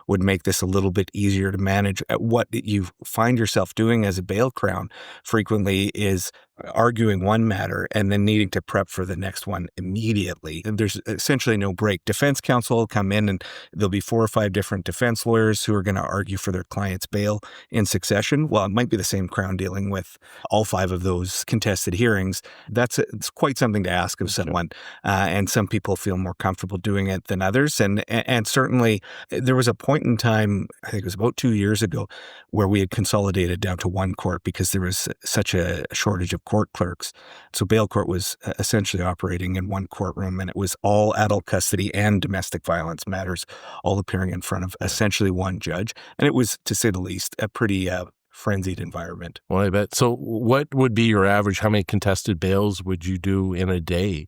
make this a little bit easier to manage. What you find yourself doing as a bail crown frequently is arguing one matter and then needing to prep for the next one immediately. And there's essentially no break. Defense counsel will come in and there'll be 4 or 5 different defense lawyers who are going to argue for their client's bail in succession. Well, it might be the same Crown dealing with all 5 of those contested hearings. It's quite something to ask of someone. And some people feel more comfortable doing it than others. And certainly there was a point in time, I think it was about 2 years ago, where we had consolidated down to one court because there was such a shortage of court clerks. So bail court was essentially operating in one courtroom, and it was all adult custody and domestic violence matters all appearing in front of essentially one judge. And it was, to say the least, a pretty frenzied environment. Well, I bet. So what would be your average? How many contested bails would you do in a day?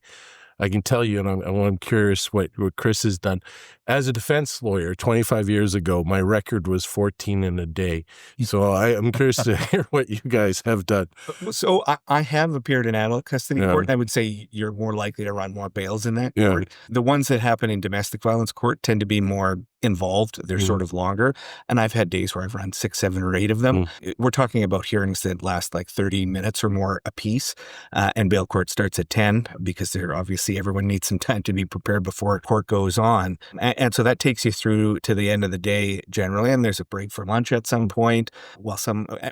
I can tell you, and I'm curious what Chris has done. As a defense lawyer 25 years ago, my record was 14 in a day. So I'm curious to hear what you guys have done. So I have appeared in adult custody court. I would say you're more likely to run more bails in that court. The ones that happen in domestic violence court tend to be more involved. They're sort of longer. And I've had days where I've run 6, 7, or 8 of them. We're talking about hearings that last like 30 minutes or more a piece. And bail court starts at 10 because they're obviously everyone needs some time to be prepared before court goes on. And so that takes you through to the end of the day generally. And there's a break for lunch at some point.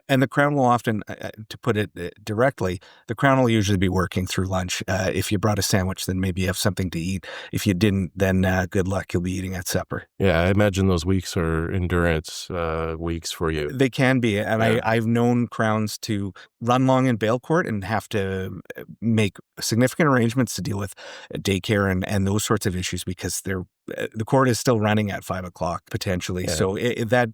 And the Crown will often, to put it directly, the Crown will usually be working through lunch. If you brought a sandwich, then maybe you have something to eat. If you didn't, then good luck. You'll be eating at supper. Yeah, I imagine those weeks are endurance weeks for you. They can be. And I've known Crowns to run long in bail court and have to make significant arrangements to deal with daycare and those sorts of issues because the court is still running at 5 o'clock potentially. Yeah. So we that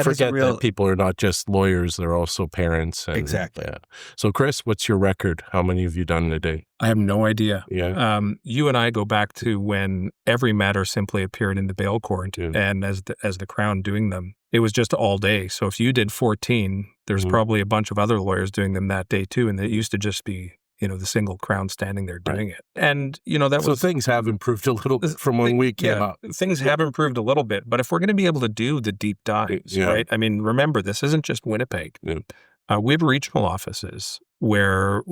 forget that people are not just lawyers; they're also parents. Exactly. Yeah. So, Chris, what's your record? How many have you done in a day? I have no idea. Yeah. You and I go back to when every matter simply appeared in the bail court, and as the Crown doing them, it was just all day. So if you did 14, there's probably a bunch of other lawyers doing them that day too, and it used to just be the single Crown standing there doing it. And, so things have improved a little bit from when we came up. Things have improved a little bit, but if we're going to be able to do the deep dives, right? I mean, remember, this isn't just Winnipeg. Yeah. We have regional offices where,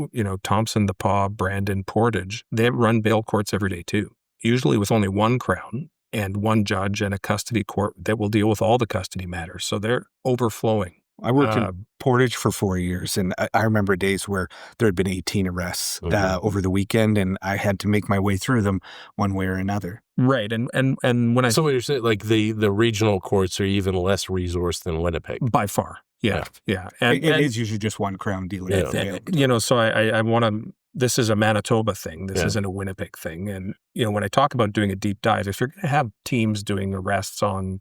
Thompson, The Paw, Brandon, Portage, they run bail courts every day too, usually with only one Crown and one judge and a custody court that will deal with all the custody matters. So they're overflowing. I worked in Portage for 4 years, and I remember days where there had been 18 arrests over the weekend, and I had to make my way through them one way or another. Right, and when I... So what you're saying, like the regional courts are even less resourced than Winnipeg? By far, yeah. And it is usually just one Crown dealing with it. So I want to... This is a Manitoba thing. This isn't a Winnipeg thing. And, when I talk about doing a deep dive, if you're going to have teams doing arrests on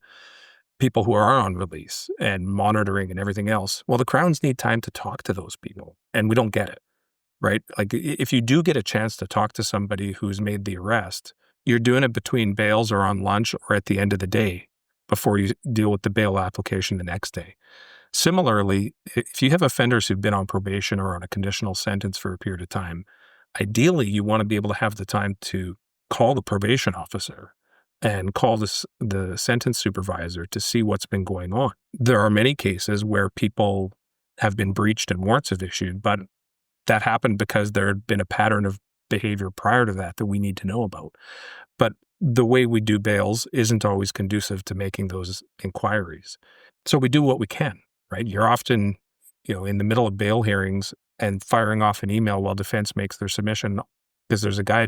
people who are on release and monitoring and everything else, well, the Crowns need time to talk to those people, and we don't get it, right? Like if you do get a chance to talk to somebody who's made the arrest, you're doing it between bails or on lunch or at the end of the day before you deal with the bail application the next day. Similarly, if you have offenders who've been on probation or on a conditional sentence for a period of time, ideally you want to be able to have the time to call the probation officer and call the sentence supervisor to see what's been going on. There are many cases where people have been breached and warrants have issued, but that happened because there had been a pattern of behavior prior to that we need to know about. But the way we do bails isn't always conducive to making those inquiries. So we do what we can, right? You're often, in the middle of bail hearings and firing off an email while defense makes their submission because there's a guy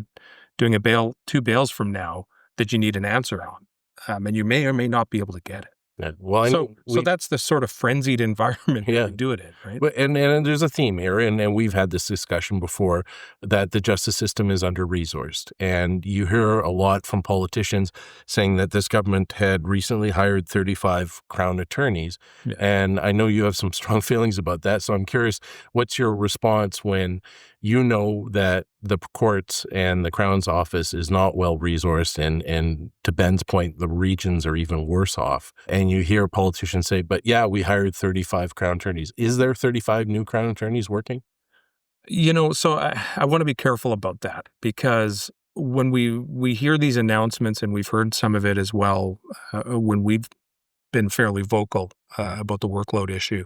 doing 2 bails from now that you need an answer on. And you may or may not be able to get it. Yeah. Well, so that's the sort of frenzied environment we do it in, right? And there's a theme here, and we've had this discussion before, that the justice system is under-resourced. And you hear a lot from politicians saying that this government had recently hired 35 Crown attorneys. Yeah. And I know you have some strong feelings about that. So I'm curious, what's your response when you know that the courts and the Crown's office is not well-resourced, and to Ben's point, the regions are even worse off. And you hear politicians say, but yeah, we hired 35 Crown attorneys. Is there 35 new Crown attorneys working? So I want to be careful about that, because when we hear these announcements, and we've heard some of it as well when we've been fairly vocal about the workload issue,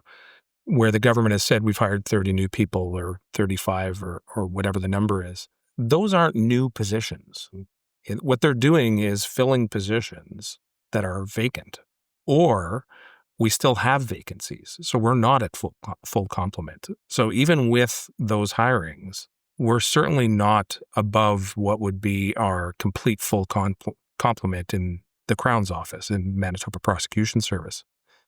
where the government has said we've hired 30 new people or 35 or whatever the number is. Those aren't new positions. What they're doing is filling positions that are vacant, or we still have vacancies. So we're not at full complement. So even with those hirings, we're certainly not above what would be our complete full complement in the Crown's office in Manitoba Prosecution Service.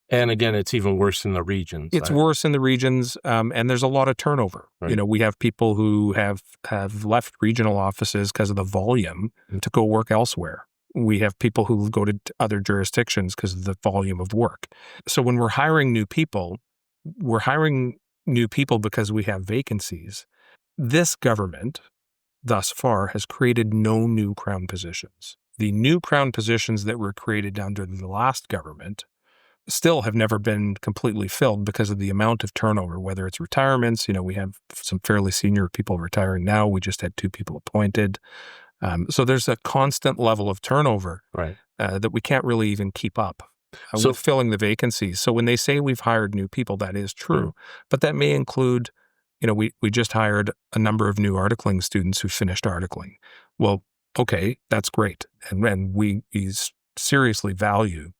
And again, it's even worse in the regions. It's worse in the regions, and there's a lot of turnover. Right. We have people who have left regional offices because of the volume to go work elsewhere. We have people who go to other jurisdictions because of the volume of work. So when we're hiring new people because we have vacancies. This government, thus far, has created no new Crown positions. The new Crown positions that were created under the last government still have never been completely filled because of the amount of turnover, whether it's retirements. We have some fairly senior people retiring now. We just had 2 people appointed. So there's a constant level of turnover that we can't really even keep up with filling the vacancies. So when they say we've hired new people, that is true. But that may include, we just hired a number of new articling students who finished articling. Well, okay, that's great. And we seriously value.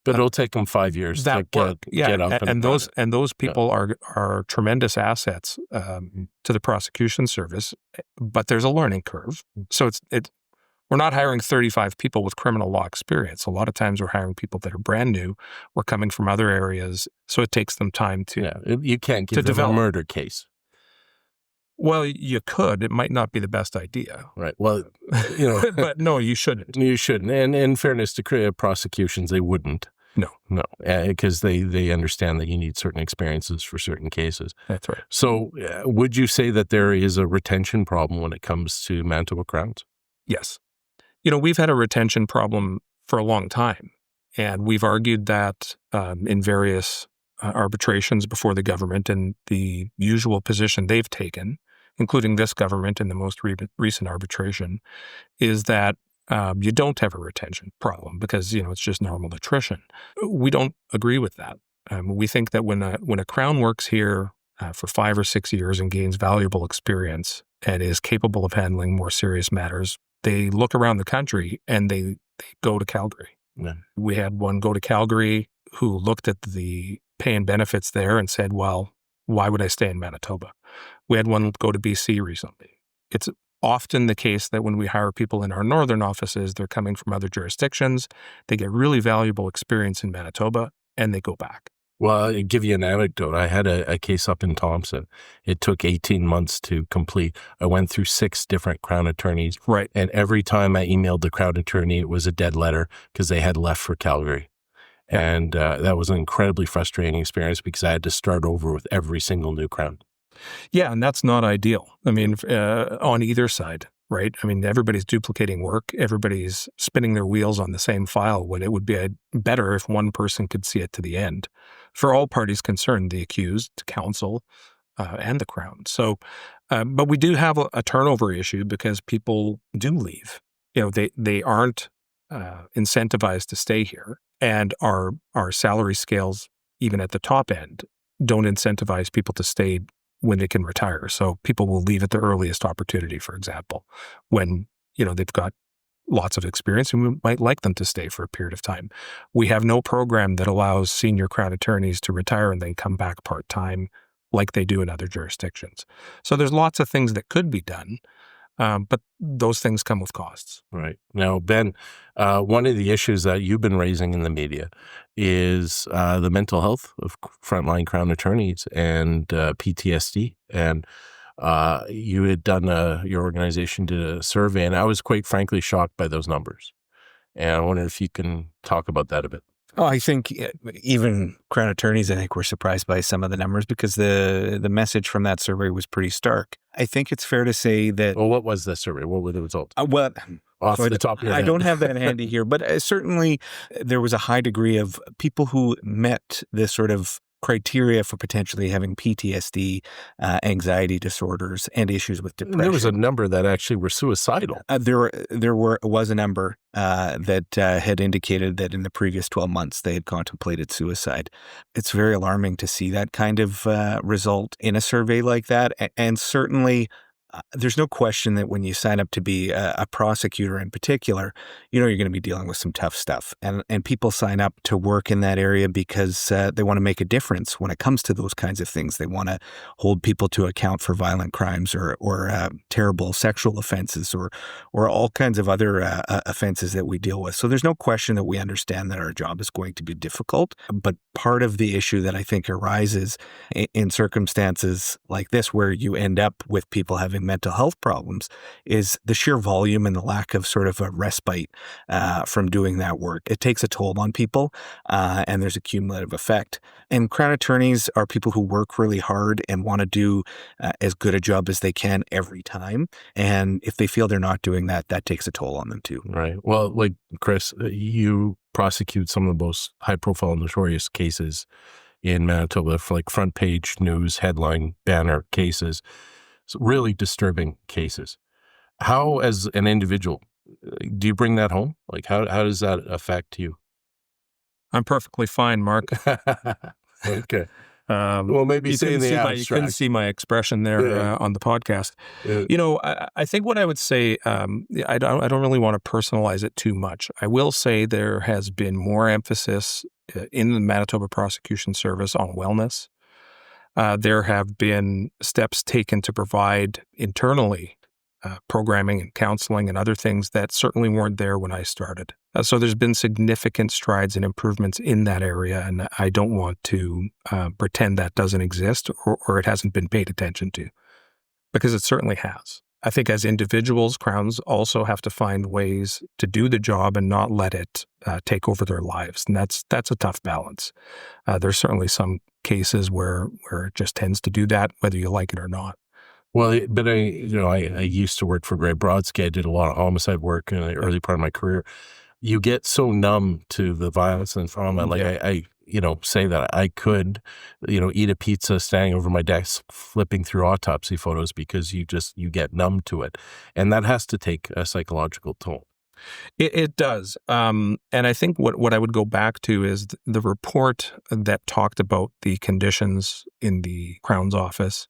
But it'll take them 5 years to get up. And those people are tremendous assets to the prosecution service, but there's a learning curve. So we're not hiring 35 people with criminal law experience. A lot of times we're hiring people that are brand new. We're coming from other areas, so it takes them time to you can't give them a murder case. Well, you could. It might not be the best idea. Right. Well, but no, you shouldn't. You shouldn't. And in fairness to prosecutions, they wouldn't. No, because they understand that you need certain experiences for certain cases. That's right. So would you say that there is a retention problem when it comes to Manitoba Crowns? Yes. We've had a retention problem for a long time, and we've argued that in various arbitrations before the government, and the usual position they've taken, including this government in the most recent arbitration, is that you don't have a retention problem because, it's just normal attrition. We don't agree with that. We think that when a Crown works here for 5 or 6 years and gains valuable experience and is capable of handling more serious matters, they look around the country and they go to Calgary. Yeah. We had one go to Calgary who looked at the pay and benefits there and said, well, why would I stay in Manitoba? We had one go to BC recently. It's often the case that when we hire people in our northern offices, they're coming from other jurisdictions. They get really valuable experience in Manitoba and they go back. Well, I'll give you an anecdote. I had a case up in Thompson. It took 18 months to complete. I went through 6 different Crown attorneys. Right. And every time I emailed the Crown attorney, it was a dead letter because they had left for Calgary. And that was an incredibly frustrating experience because I had to start over with every single new Crown. Yeah, and that's not ideal. I mean, on either side, right? I mean, everybody's duplicating work. Everybody's spinning their wheels on the same file when it would be better if one person could see it to the end. For all parties concerned, the accused, counsel, and the Crown. So, but we do have a turnover issue because people do leave. They aren't incentivized to stay here. And our salary scales, even at the top end, don't incentivize people to stay when they can retire. So people will leave at the earliest opportunity, for example, when, they've got lots of experience and we might like them to stay for a period of time. We have no program that allows senior Crown attorneys to retire and then come back part-time like they do in other jurisdictions. So there's lots of things that could be done, but those things come with costs. Right. Now, Ben, one of the issues that you've been raising in the media is the mental health of frontline Crown attorneys and PTSD. And you had done, your organization did a survey, and I was quite frankly shocked by those numbers. And I wonder if you can talk about that a bit. Oh, I think even Crown attorneys, were surprised by some of the numbers because the message from that survey was pretty stark. I think it's fair to say that... Well, what was the survey? What were the results? Off the top of your head. I don't have that handy here, but certainly there was a high degree of people who met this sort of criteria for potentially having PTSD, anxiety disorders, and issues with depression. There was a number that actually were suicidal. There was a number that had indicated that in the previous 12 months they had contemplated suicide. It's very alarming to see that kind of result in a survey like that, and certainly there's no question that when you sign up to be a prosecutor in particular, you're going to be dealing with some tough stuff. And people sign up to work in that area because they want to make a difference when it comes to those kinds of things. They want to hold people to account for violent crimes or terrible sexual offenses or all kinds of other offenses that we deal with. So there's no question that we understand that our job is going to be difficult. But part of the issue that I think arises in circumstances like this, where you end up with people having mental health problems, is the sheer volume and the lack of sort of a respite from doing that work. It takes a toll on people, and there's a cumulative effect. And Crown attorneys are people who work really hard and want to do as good a job as they can every time. And if they feel they're not doing that, that takes a toll on them too. Right. Well, like Chris, you prosecute some of the most high-profile, notorious cases in Manitoba, for like front page news, headline, banner cases. So really disturbing cases. How, as an individual, do you bring that home? Like, how does that affect you? I'm perfectly fine, Mark. Okay. Well, maybe say in the abstract. You couldn't see my expression there on the podcast. I think what I would say, I don't really want to personalize it too much. I will say there has been more emphasis in the Manitoba Prosecution Service on wellness. There have been steps taken to provide internally programming and counseling and other things that certainly weren't there when I started. So there's been significant strides and improvements in that area, and I don't want to pretend that doesn't exist or it hasn't been paid attention to, because it certainly has. I think as individuals, Crowns also have to find ways to do the job and not let it take over their lives. And that's a tough balance. There's certainly some cases where it just tends to do that, whether you like it or not. Well, but I used to work for Greg Brodsky. I did a lot of homicide work in the early part of my career. You get so numb to the violence and trauma. Like I say that I could, eat a pizza standing over my desk, flipping through autopsy photos, because you get numb to it. And that has to take a psychological toll. It does. And I think what I would go back to is the report that talked about the conditions in the Crown's office,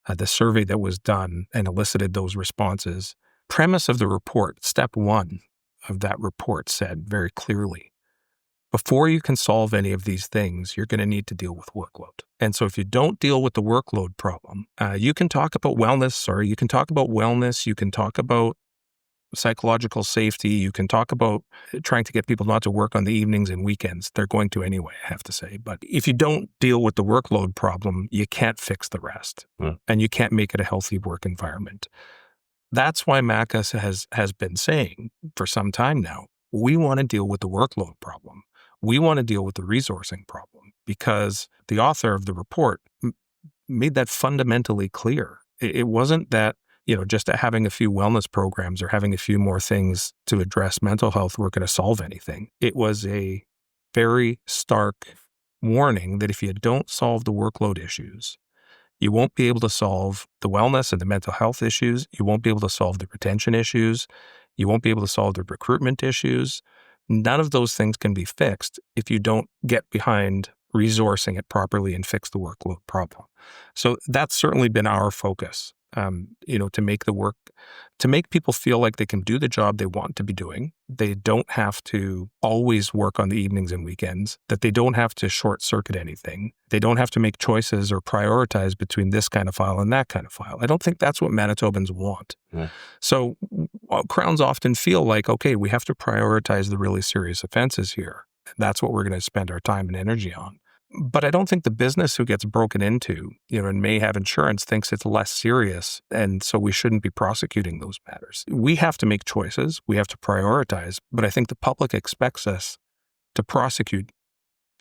the survey that was done and elicited those responses. Premise of the report, step one of that report, said very clearly, before you can solve any of these things, you're going to need to deal with workload. And so if you don't deal with the workload problem, you can talk about wellness, you can talk about psychological safety, you can talk about trying to get people not to work on the evenings and weekends. They're going to anyway, I have to say. But if you don't deal with the workload problem, you can't fix the rest. And you can't make it a healthy work environment. That's why MACA has been saying for some time now, we want to deal with the workload problem. We want to deal with the resourcing problem, because the author of the report made that fundamentally clear. It wasn't that, just having a few wellness programs or having a few more things to address mental health were going to solve anything. It was a very stark warning that if you don't solve the workload issues, you won't be able to solve the wellness and the mental health issues. You won't be able to solve the retention issues. You won't be able to solve the recruitment issues. None of those things can be fixed if you don't get behind resourcing it properly and fix the workload problem. So that's certainly been our focus, to make people feel like they can do the job they want to be doing. They don't have to always work on the evenings and weekends, that they don't have to short circuit anything. They don't have to make choices or prioritize between this kind of file and that kind of file. I don't think that's what Manitobans want. Yeah. So Crowns often feel like, okay, we have to prioritize the really serious offenses here. That's what we're going to spend our time and energy on. But I don't think the business who gets broken into, and may have insurance thinks it's less serious, and so we shouldn't be prosecuting those matters. We have to make choices. We have to prioritize. But I think the public expects us to prosecute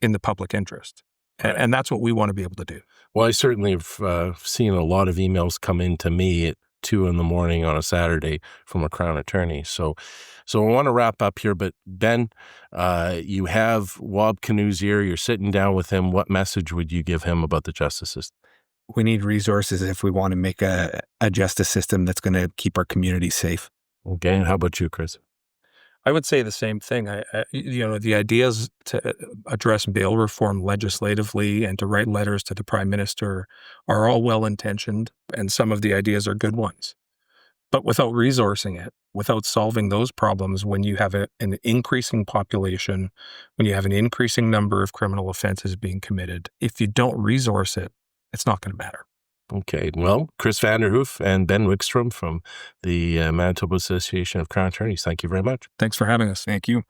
in the public interest. And that's what we want to be able to do. Well, I certainly have seen a lot of emails come in to me 2 a.m. on a Saturday from a Crown attorney. So I want to wrap up here, but Ben, you have Wab Kinew's ear. You're sitting down with him. What message would you give him about the justice system? We need resources if we want to make a justice system that's going to keep our community safe. Okay, and how about you, Chris? I would say the same thing. The ideas to address bail reform legislatively and to write letters to the Prime Minister are all well-intentioned, and some of the ideas are good ones. But without resourcing it, without solving those problems, when you have an increasing population, when you have an increasing number of criminal offenses being committed, if you don't resource it, it's not going to matter. Okay, well, Chris Vanderhoof and Ben Wickstrom from the Manitoba Association of Crown Attorneys, thank you very much. Thanks for having us. Thank you.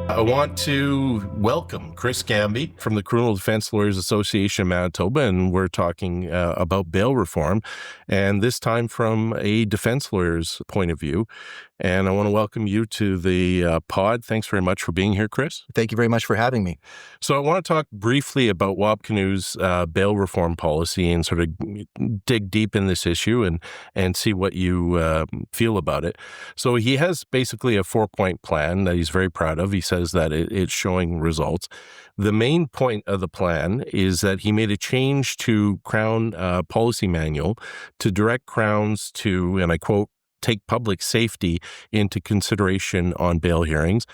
I want to welcome Chris Gamby from the Criminal Defense Lawyers Association of Manitoba, and we're talking about bail reform, and this time from a defense lawyer's point of view. And I want to welcome you to the pod. Thanks very much for being here, Chris. Thank you very much for having me. So I want to talk briefly about Wab Kinew's bail reform policy and sort of dig deep in this issue and see what you feel about it. So he has basically a 4-point plan that he's very proud of. He says that it's showing results. The main point of the plan is that he made a change to Crown policy manual to direct Crowns to, and I quote, take public safety into consideration on bail hearings.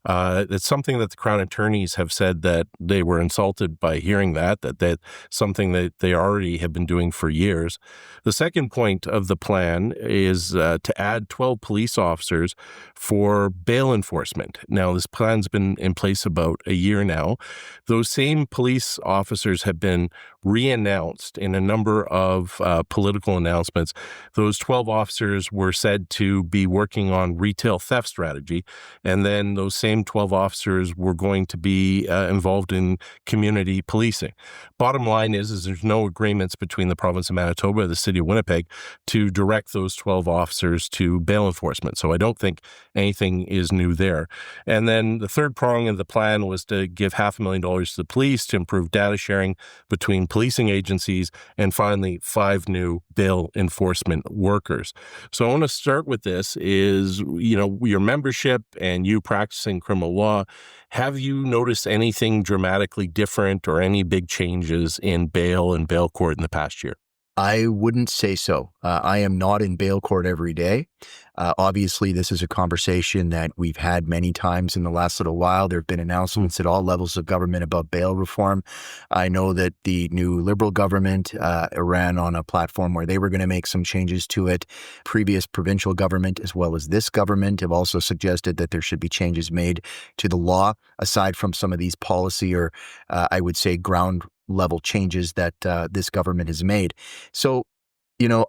It's something that the Crown attorneys have said that they were insulted by hearing that's something that they already have been doing for years. The second point of the plan is to add 12 police officers for bail enforcement. Now, this plan's been in place about a year now. Those same police officers have been re-announced in a number of political announcements. Those 12 officers were said to be working on retail theft strategy, and then those same 12 officers were going to be involved in community policing. Bottom line is there's no agreements between the province of Manitoba and the city of Winnipeg to direct those 12 officers to bail enforcement. So I don't think anything is new there. And then the third prong of the plan was to give $500,000 to the police to improve data sharing between policing agencies, and finally 5 new bail enforcement workers. So I want to start with this is, your membership and you practicing criminal law. Have you noticed anything dramatically different or any big changes in bail and bail court in the past year? I wouldn't say so. I am not in bail court every day. Obviously, this is a conversation that we've had many times in the last little while. There have been announcements at all levels of government about bail reform. I know that the new Liberal government ran on a platform where they were going to make some changes to it. Previous provincial government, as well as this government, have also suggested that there should be changes made to the law, aside from some of these policy or I would say ground level changes that this government has made. So,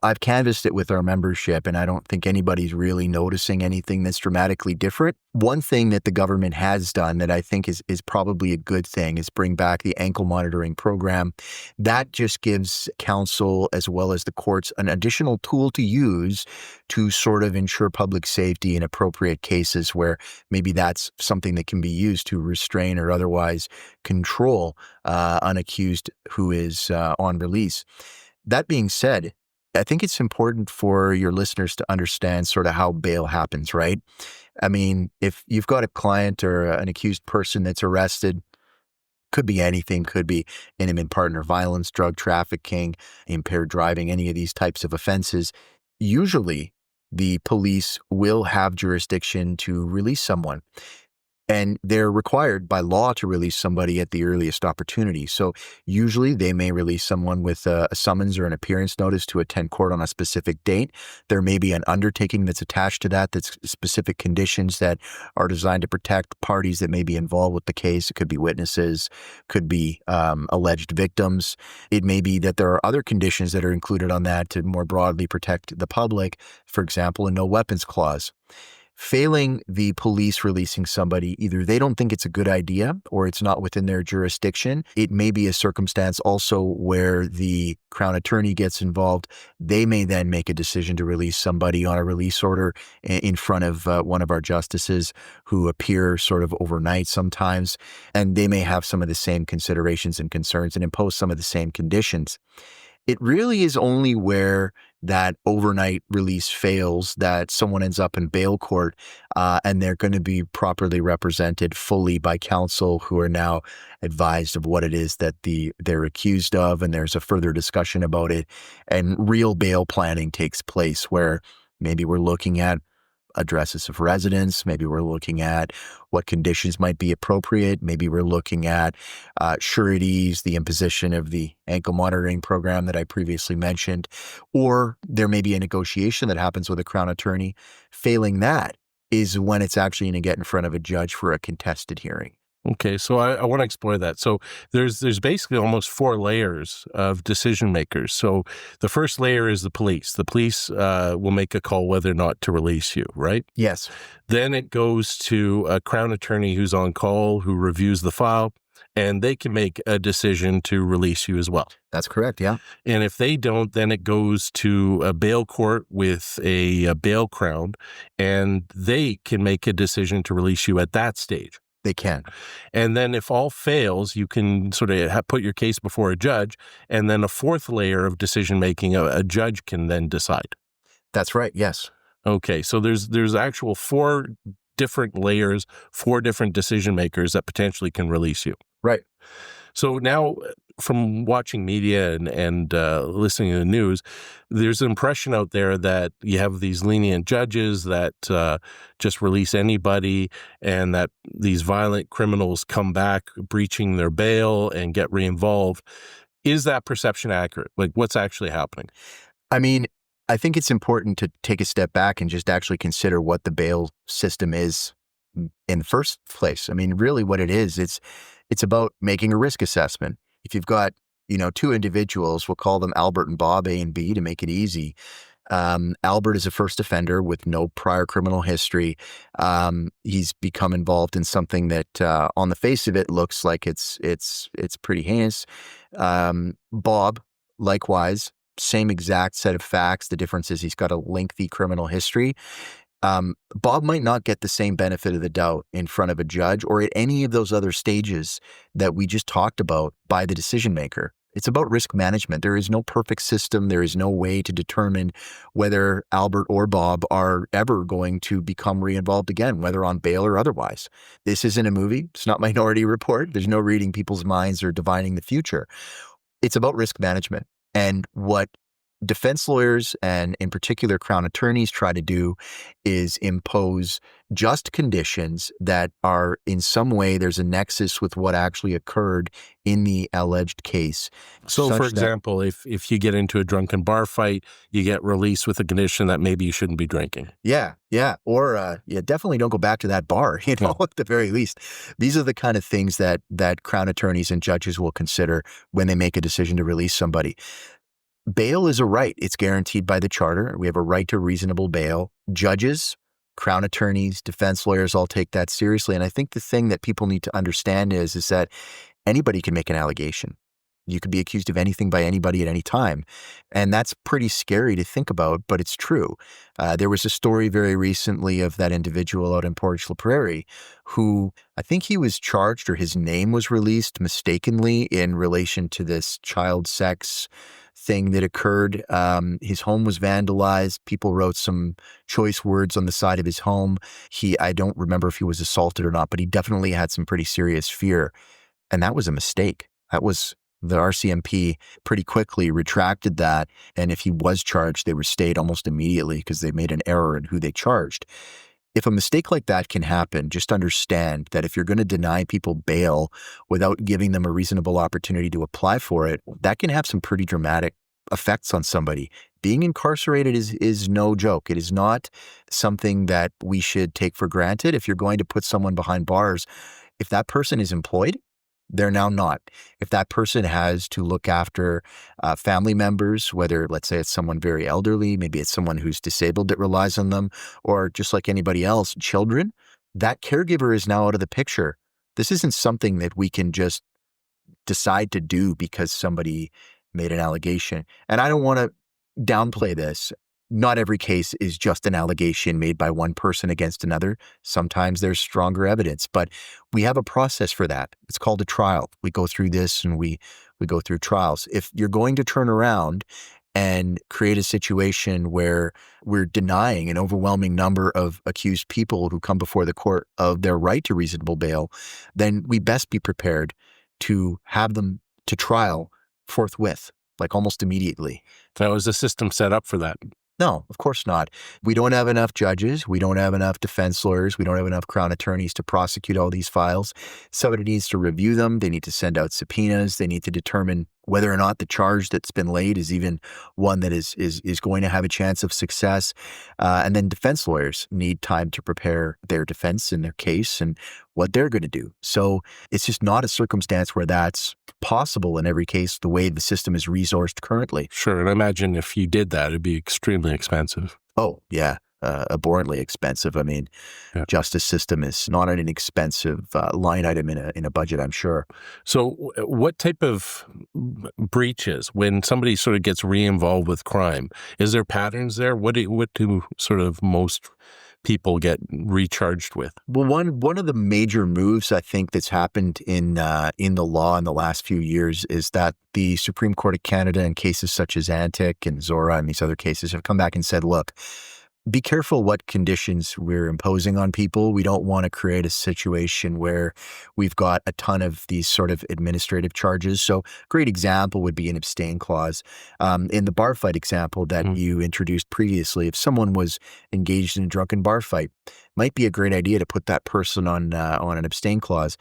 I've canvassed it with our membership, and I don't think anybody's really noticing anything that's dramatically different. One thing that the government has done that I think is probably a good thing is bring back the ankle monitoring program. That just gives council as well as the courts an additional tool to use to sort of ensure public safety in appropriate cases where maybe that's something that can be used to restrain or otherwise control an accused who is on release. That being said, I think it's important for your listeners to understand sort of how bail happens, right? I mean, if you've got a client or an accused person that's arrested, could be anything, could be intimate partner violence, drug trafficking, impaired driving, any of these types of offenses. Usually, the police will have jurisdiction to release someone. And they're required by law to release somebody at the earliest opportunity. So usually they may release someone with a summons or an appearance notice to attend court on a specific date. There may be an undertaking that's attached to that's specific conditions that are designed to protect parties that may be involved with the case. It could be witnesses, could be alleged victims. It may be that there are other conditions that are included on that to more broadly protect the public. For example, a no weapons clause. Failing the police releasing somebody, either they don't think it's a good idea or it's not within their jurisdiction. It may be a circumstance also where the Crown Attorney gets involved. They may then make a decision to release somebody on a release order in front of one of our justices who appear sort of overnight sometimes, and they may have some of the same considerations and concerns and impose some of the same conditions. It really is only where that overnight release fails that someone ends up in bail court and they're going to be properly represented fully by counsel who are now advised of what it is that they're accused of, and there's a further discussion about it. And real bail planning takes place where maybe we're looking at addresses of residence. Maybe we're looking at what conditions might be appropriate. Maybe we're looking at sureties, the imposition of the ankle monitoring program that I previously mentioned, or there may be a negotiation that happens with a Crown Attorney. Failing that is when it's actually going to get in front of a judge for a contested hearing. Okay, so I want to explore that. So there's basically almost 4 layers of decision makers. So the first layer is the police. The police will make a call whether or not to release you, right? Yes. Then it goes to a Crown Attorney who's on call, who reviews the file, and they can make a decision to release you as well. That's correct, yeah. And if they don't, then it goes to a bail court with a bail crown, and they can make a decision to release you at that stage. They can. And then if all fails, you can sort of put your case before a judge, and then a 4th layer of decision-making, a judge can then decide. That's right, yes. Okay, so there's actual 4 different layers, 4 different decision-makers that potentially can release you. Right. So now, from watching media and listening to the news, there's an impression out there that you have these lenient judges that just release anybody, and that these violent criminals come back breaching their bail and get re-involved. Is that perception accurate? Like, what's actually happening? I mean, I think it's important to take a step back and just actually consider what the bail system is in the first place. I mean, really what it is, it's about making a risk assessment. If you've got, 2 individuals, we'll call them Albert and Bob, A and B, to make it easy. Albert is a first offender with no prior criminal history. He's become involved in something that, on the face of it, looks like it's pretty heinous. Bob, likewise, same exact set of facts. The difference is he's got a lengthy criminal history. Bob might not get the same benefit of the doubt in front of a judge or at any of those other stages that we just talked about by the decision maker. It's about risk management. There is no perfect system. There is no way to determine whether Albert or Bob are ever going to become re-involved again, whether on bail or otherwise. This isn't a movie. It's not Minority Report. There's no reading people's minds or divining the future. It's about risk management. And what defense lawyers, and in particular Crown attorneys, try to do is impose just conditions that are in some way there's a nexus with what actually occurred in the alleged case. So, for example, if you get into a drunken bar fight, you get released with a condition that maybe you shouldn't be drinking. Yeah. Or definitely don't go back to that bar, at the very least. These are the kind of things that Crown attorneys and judges will consider when they make a decision to release somebody. Bail is a right. It's guaranteed by the charter. We have a right to reasonable bail. Judges, Crown attorneys, defense lawyers all take that seriously. And I think the thing that people need to understand is that anybody can make an allegation. You could be accused of anything by anybody at any time. And that's pretty scary to think about, but it's true. There was a story very recently of that individual out in Portage la Prairie who, I think he was charged or his name was released mistakenly in relation to this child sex thing that occurred. His home was vandalized. People wrote some choice words on the side of his home. I don't remember if he was assaulted or not, but he definitely had some pretty serious fear. And that was a mistake. The RCMP pretty quickly retracted that. And if he was charged, they were stayed almost immediately because they made an error in who they charged. If a mistake like that can happen, just understand that if you're going to deny people bail without giving them a reasonable opportunity to apply for it, that can have some pretty dramatic effects on somebody. Being incarcerated is no joke. It is not something that we should take for granted. If you're going to put someone behind bars, if that person is employed, They're now not. If that person has to look after family members, whether, let's say, it's someone very elderly, maybe it's someone who's disabled that relies on them, or just like anybody else, children, that caregiver is now out of the picture. This isn't something that we can just decide to do because somebody made an allegation. And I don't want to downplay this. Not every case is just an allegation made by one person against another. Sometimes there's stronger evidence, but we have a process for that. It's called a trial. We go through this and we go through trials. If you're going to turn around and create a situation where we're denying an overwhelming number of accused people who come before the court of their right to reasonable bail, then we best be prepared to have them to trial forthwith, like almost immediately. Now, is the system set up for that? No, of course not. We don't have enough judges. We don't have enough defense lawyers. We don't have enough Crown attorneys to prosecute all these files. Somebody needs to review them. They need to send out subpoenas. They need to determine whether or not the charge that's been laid is even one that is going to have a chance of success. And then defense lawyers need time to prepare their defense and their case and what they're going to do. So it's just not a circumstance where that's possible in every case, the way the system is resourced currently. Sure. And I imagine if you did that, it'd be extremely expensive. Oh, yeah. Abhorrently expensive. I mean, justice system is not an inexpensive line item in a budget, I'm sure. So what type of breaches, when somebody sort of gets re-involved with crime, is there patterns there? What do sort of most people get recharged with? Well, one of the major moves I think that's happened in the law in the last few years is that the Supreme Court of Canada, in cases such as Antic and Zora and these other cases, have come back and said, look, be careful what conditions we're imposing on people. We don't want to create a situation where we've got a ton of these sort of administrative charges. So a great example would be an abstain clause. In the bar fight example that you introduced previously, if someone was engaged in a drunken bar fight, might be a great idea to put that person on an abstain clause.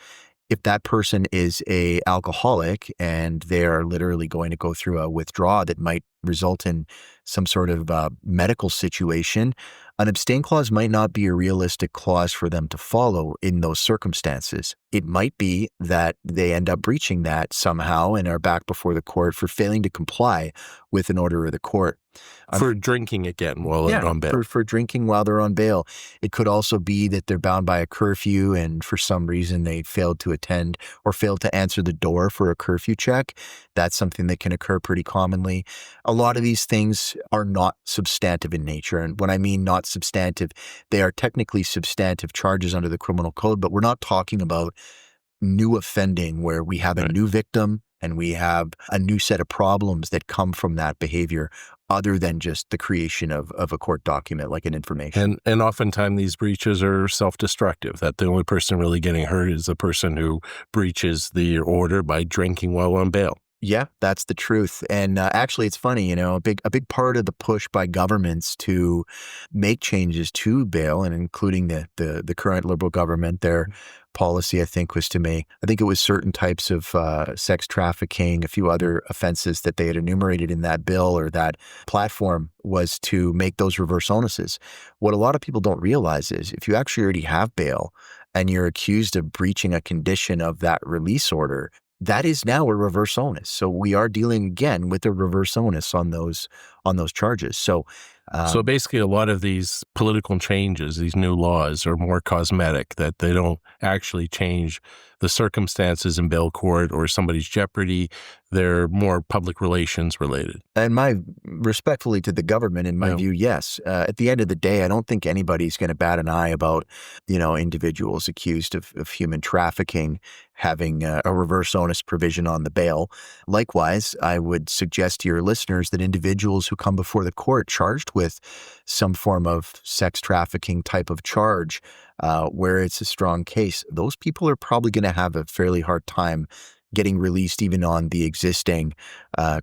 If that person is a alcoholic and they are literally going to go through a withdrawal that might result in some sort of medical situation, an abstain clause might not be a realistic clause for them to follow in those circumstances. It might be that they end up breaching that somehow and are back before the court for failing to comply with an order of the court. For drinking again while they're on bail. For drinking while they're on bail. It could also be that they're bound by a curfew and for some reason they failed to attend or failed to answer the door for a curfew check. That's something that can occur pretty commonly. A lot of these things are not substantive in nature. And when I mean not substantive, they are technically substantive charges under the criminal code, but we're not talking about new offending where we have a new victim and we have a new set of problems that come from that behavior other than just the creation of a court document like an information. And oftentimes these breaches are self-destructive, that the only person really getting hurt is the person who breaches the order by drinking while on bail. Yeah, that's the truth. And actually, it's funny, a big part of the push by governments to make changes to bail, and including the current Liberal government, their policy, I think, was to make, I think it was certain types of sex trafficking, a few other offenses that they had enumerated in that bill or that platform was to make those reverse onuses. What a lot of people don't realize is if you actually already have bail and you're accused of breaching a condition of that release order, that is now a reverse onus. So we are dealing again with a reverse onus on those charges. So basically a lot of these political changes, these new laws are more cosmetic, that they don't actually change the circumstances in bail court or somebody's jeopardy. They're more public relations related. And respectfully to the government, in my view, yes. At the end of the day, I don't think anybody's going to bat an eye about, individuals accused of human trafficking having a reverse onus provision on the bail. Likewise, I would suggest to your listeners that individuals who come before the court charged with some form of sex trafficking type of charge, where it's a strong case, those people are probably going to have a fairly hard time getting released even on the existing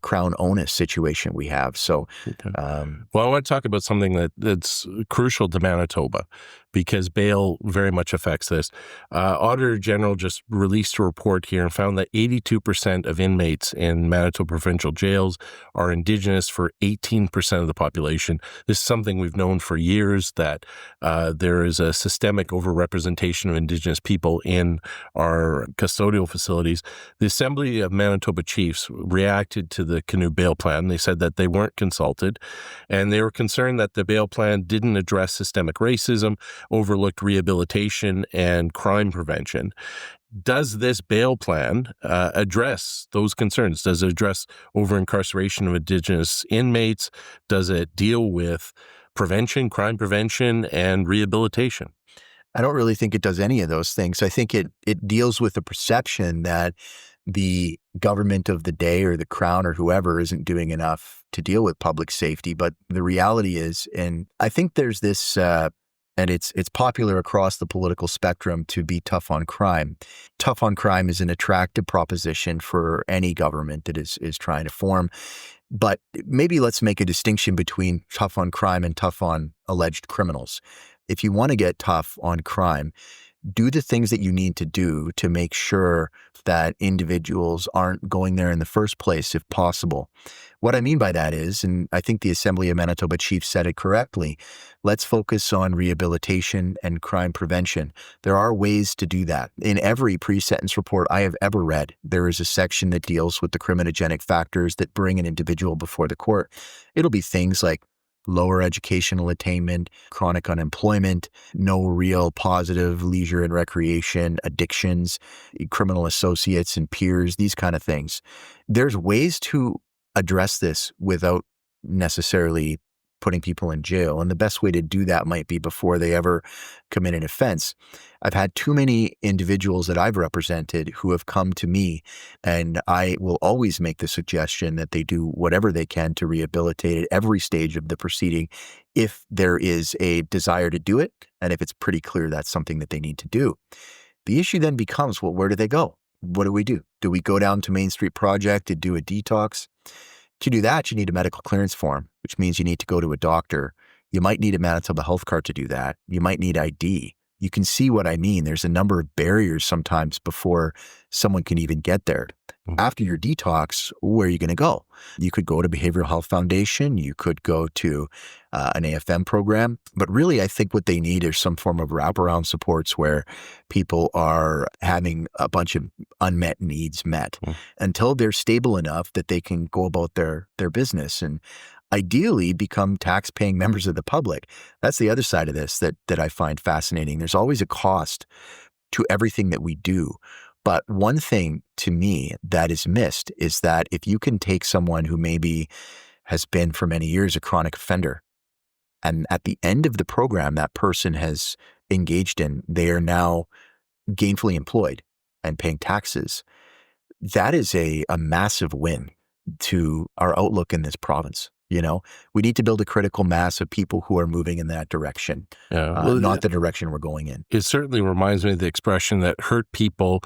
Crown onus situation we have. So, well, I want to talk about something that's crucial to Manitoba, because bail very much affects this. Auditor General just released a report here and found that 82% of inmates in Manitoba provincial jails are Indigenous for 18% of the population. This is something we've known for years, that there is a systemic overrepresentation of Indigenous people in our custodial facilities. The Assembly of Manitoba Chiefs reacted to the Kinew bail plan. They said that they weren't consulted, and they were concerned that the bail plan didn't address systemic racism, overlooked rehabilitation, and crime prevention. Does this bail plan address those concerns? Does it address over-incarceration of Indigenous inmates? Does it deal with prevention, crime prevention, and rehabilitation? I don't really think it does any of those things. I think it deals with the perception that the government of the day or the Crown or whoever isn't doing enough to deal with public safety. But the reality is, and I think there's this, and it's popular across the political spectrum to be tough on crime. Tough on crime is an attractive proposition for any government that is trying to form. But maybe let's make a distinction between tough on crime and tough on alleged criminals. If you want to get tough on crime, do the things that you need to do to make sure that individuals aren't going there in the first place, if possible. What I mean by that is, and I think the Assembly of Manitoba Chiefs said it correctly, let's focus on rehabilitation and crime prevention. There are ways to do that. In every pre-sentence report I have ever read, there is a section that deals with the criminogenic factors that bring an individual before the court. It'll be things like lower educational attainment, chronic unemployment, no real positive leisure and recreation, addictions, criminal associates and peers, these kind of things. There's ways to address this without necessarily putting people in jail. And the best way to do that might be before they ever commit an offense. I've had too many individuals that I've represented who have come to me, and I will always make the suggestion that they do whatever they can to rehabilitate at every stage of the proceeding if there is a desire to do it, and if it's pretty clear that's something that they need to do. The issue then becomes, well, where do they go? What do we do? Do we go down to Main Street Project to do a detox? To do that, you need a medical clearance form, which means you need to go to a doctor. You might need a Manitoba health card to do that. You might need ID. You can see what I mean. There's a number of barriers sometimes before someone can even get there. After your detox, where are you going to go? You could go to Behavioral Health Foundation. You could go to an AFM program. But really, I think what they need is some form of wraparound supports where people are having a bunch of unmet needs met until they're stable enough that they can go about their business and ideally become tax-paying members of the public. That's the other side of this that I find fascinating. There's always a cost to everything that we do. But one thing to me that is missed is that if you can take someone who maybe has been for many years a chronic offender, and at the end of the program that person has engaged in, they are now gainfully employed and paying taxes, that is a massive win to our outlook in this province. You know, we need to build a critical mass of people who are moving in that direction, not the direction we're going in. It certainly reminds me of the expression that hurt people,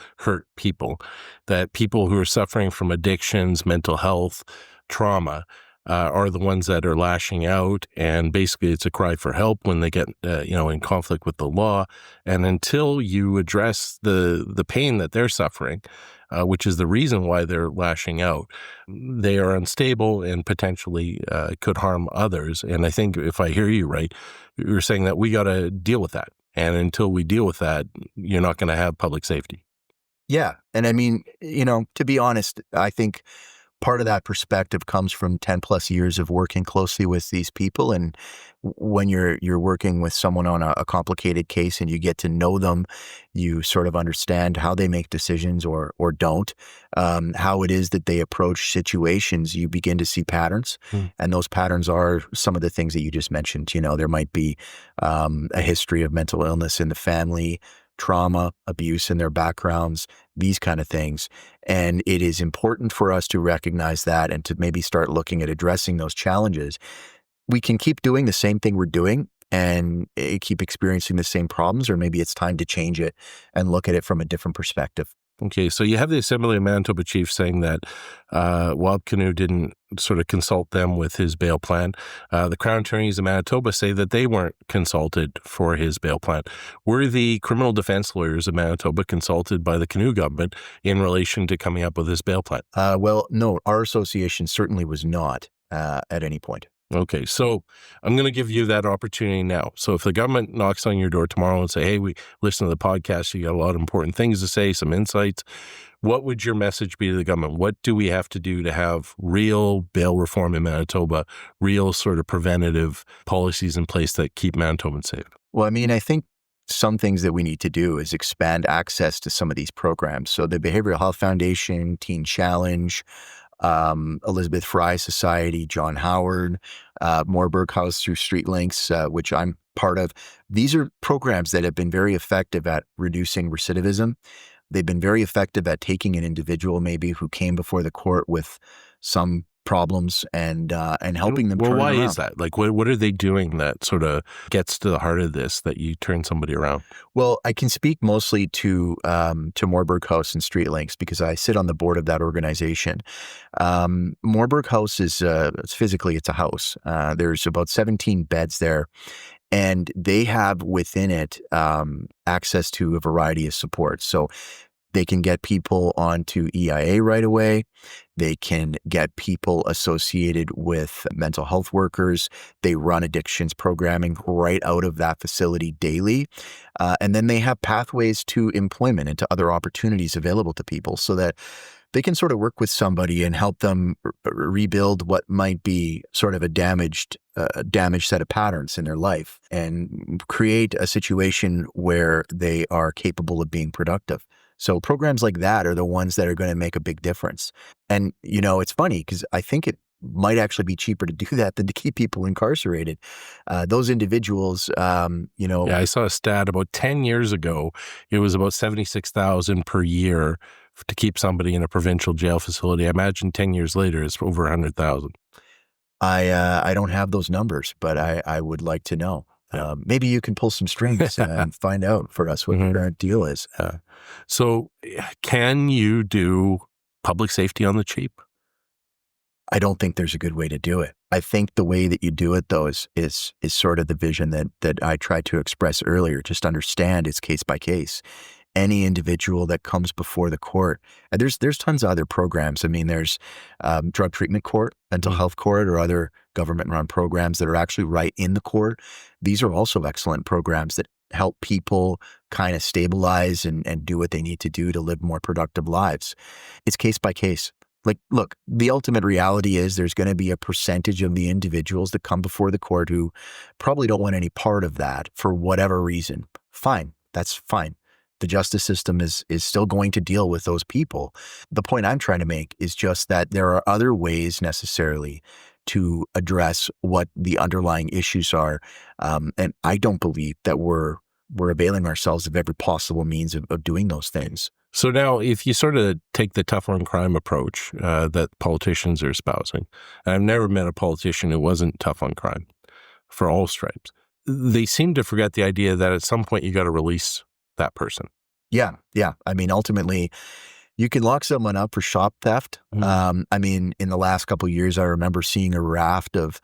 that people who are suffering from addictions, mental health, trauma, are the ones that are lashing out. And basically it's a cry for help when they get, in conflict with the law. And until you address the pain that they're suffering, which is the reason why they're lashing out, they are unstable and potentially could harm others. And I think if I hear you right, you're saying that we got to deal with that. And until we deal with that, you're not going to have public safety. Yeah. And I mean, to be honest, I think part of that perspective comes from 10 plus years of working closely with these people. And when you're working with someone on a complicated case and you get to know them, you sort of understand how they make decisions or don't, how it is that they approach situations. You begin to see patterns. And those patterns are some of the things that you just mentioned. There might be a history of mental illness in the family, trauma, abuse in their backgrounds, these kind of things. And it is important for us to recognize that and to maybe start looking at addressing those challenges. We can keep doing the same thing we're doing and keep experiencing the same problems, or maybe it's time to change it and look at it from a different perspective. Okay, so you have the Assembly of Manitoba chief saying that while Kinew didn't sort of consult them with his bail plan, the Crown attorneys in Manitoba say that they weren't consulted for his bail plan. Were the criminal defense lawyers of Manitoba consulted by the Kinew government in relation to coming up with his bail plan? Well, no, our association certainly was not at any point. Okay, so I'm going to give you that opportunity now. So if the government knocks on your door tomorrow and say, hey, we listen to the podcast, you got a lot of important things to say, some insights, what would your message be to the government? What do we have to do to have real bail reform in Manitoba, real sort of preventative policies in place that keep Manitobans safe? Well, I mean, I think some things that we need to do is expand access to some of these programs. So the Behavioral Health Foundation, Teen Challenge, Elizabeth Fry Society, John Howard, Moorburg House through Street Links, which I'm part of. These are programs that have been very effective at reducing recidivism. They've been very effective at taking an individual maybe who came before the court with some problems and helping them turn why around. is that? Like, what are they doing that sort of gets to the heart of this, that you turn somebody around? Well, I can speak mostly to Moorburg House and Street Links because I sit on the board of that organization. Moorburg House is it's a house. There's about 17 beds there, and they have within it access to a variety of supports. So they can get people onto EIA right away. They can get people associated with mental health workers. They run addictions programming right out of that facility daily. And then they have pathways to employment and to other opportunities available to people so that they can sort of work with somebody and help them rebuild what might be sort of a damaged set of patterns in their life and create a situation where they are capable of being productive. So programs like that are the ones that are going to make a big difference. And, you know, it's funny because I think it might actually be cheaper to do that than to keep people incarcerated. Those individuals, Yeah, I saw a stat about 10 years ago. It was about $76,000 per year to keep somebody in a provincial jail facility. I imagine 10 years later, it's over 100,000. I don't have those numbers, but I would like to know. Maybe you can pull some strings and find out for us what the current deal is. So can you do public safety on the cheap? I don't think there's a good way to do it. I think the way that you do it, though, is sort of the vision that I tried to express earlier. Just understand it's case by case. Any individual that comes before the court, and there's tons of other programs. I mean, there's drug treatment court, mental health court, or other government-run programs that are actually right in the court. These are also excellent programs that help people kind of stabilize and do what they need to do to live more productive lives. It's case by case. Like, look, the ultimate reality is there's going to be a percentage of the individuals that come before the court who probably don't want any part of that for whatever reason. Fine. That's fine. The justice system is still going to deal with those people. The point I'm trying to make is just that there are other ways necessarily to address what the underlying issues are. And I don't believe that we're availing ourselves of every possible means of doing those things. So now, if you sort of take the tough on crime approach that politicians are espousing, and I've never met a politician who wasn't tough on crime for all stripes, they seem to forget the idea that at some point you got to release that person. Yeah. I mean, ultimately, you can lock someone up for shop theft. I mean, in the last couple of years, I remember seeing a raft of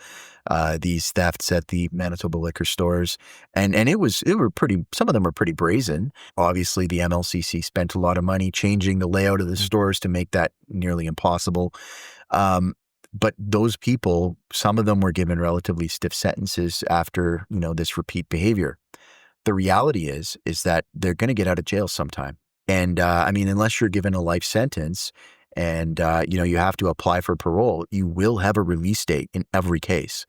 these thefts at the Manitoba liquor stores, and some of them were pretty brazen. Obviously, the MLCC spent a lot of money changing the layout of the stores to make that nearly impossible. But those people, some of them were given relatively stiff sentences after, this repeat behavior. The reality is that they're going to get out of jail sometime. And I mean, unless you're given a life sentence and, you have to apply for parole, you will have a release date in every case.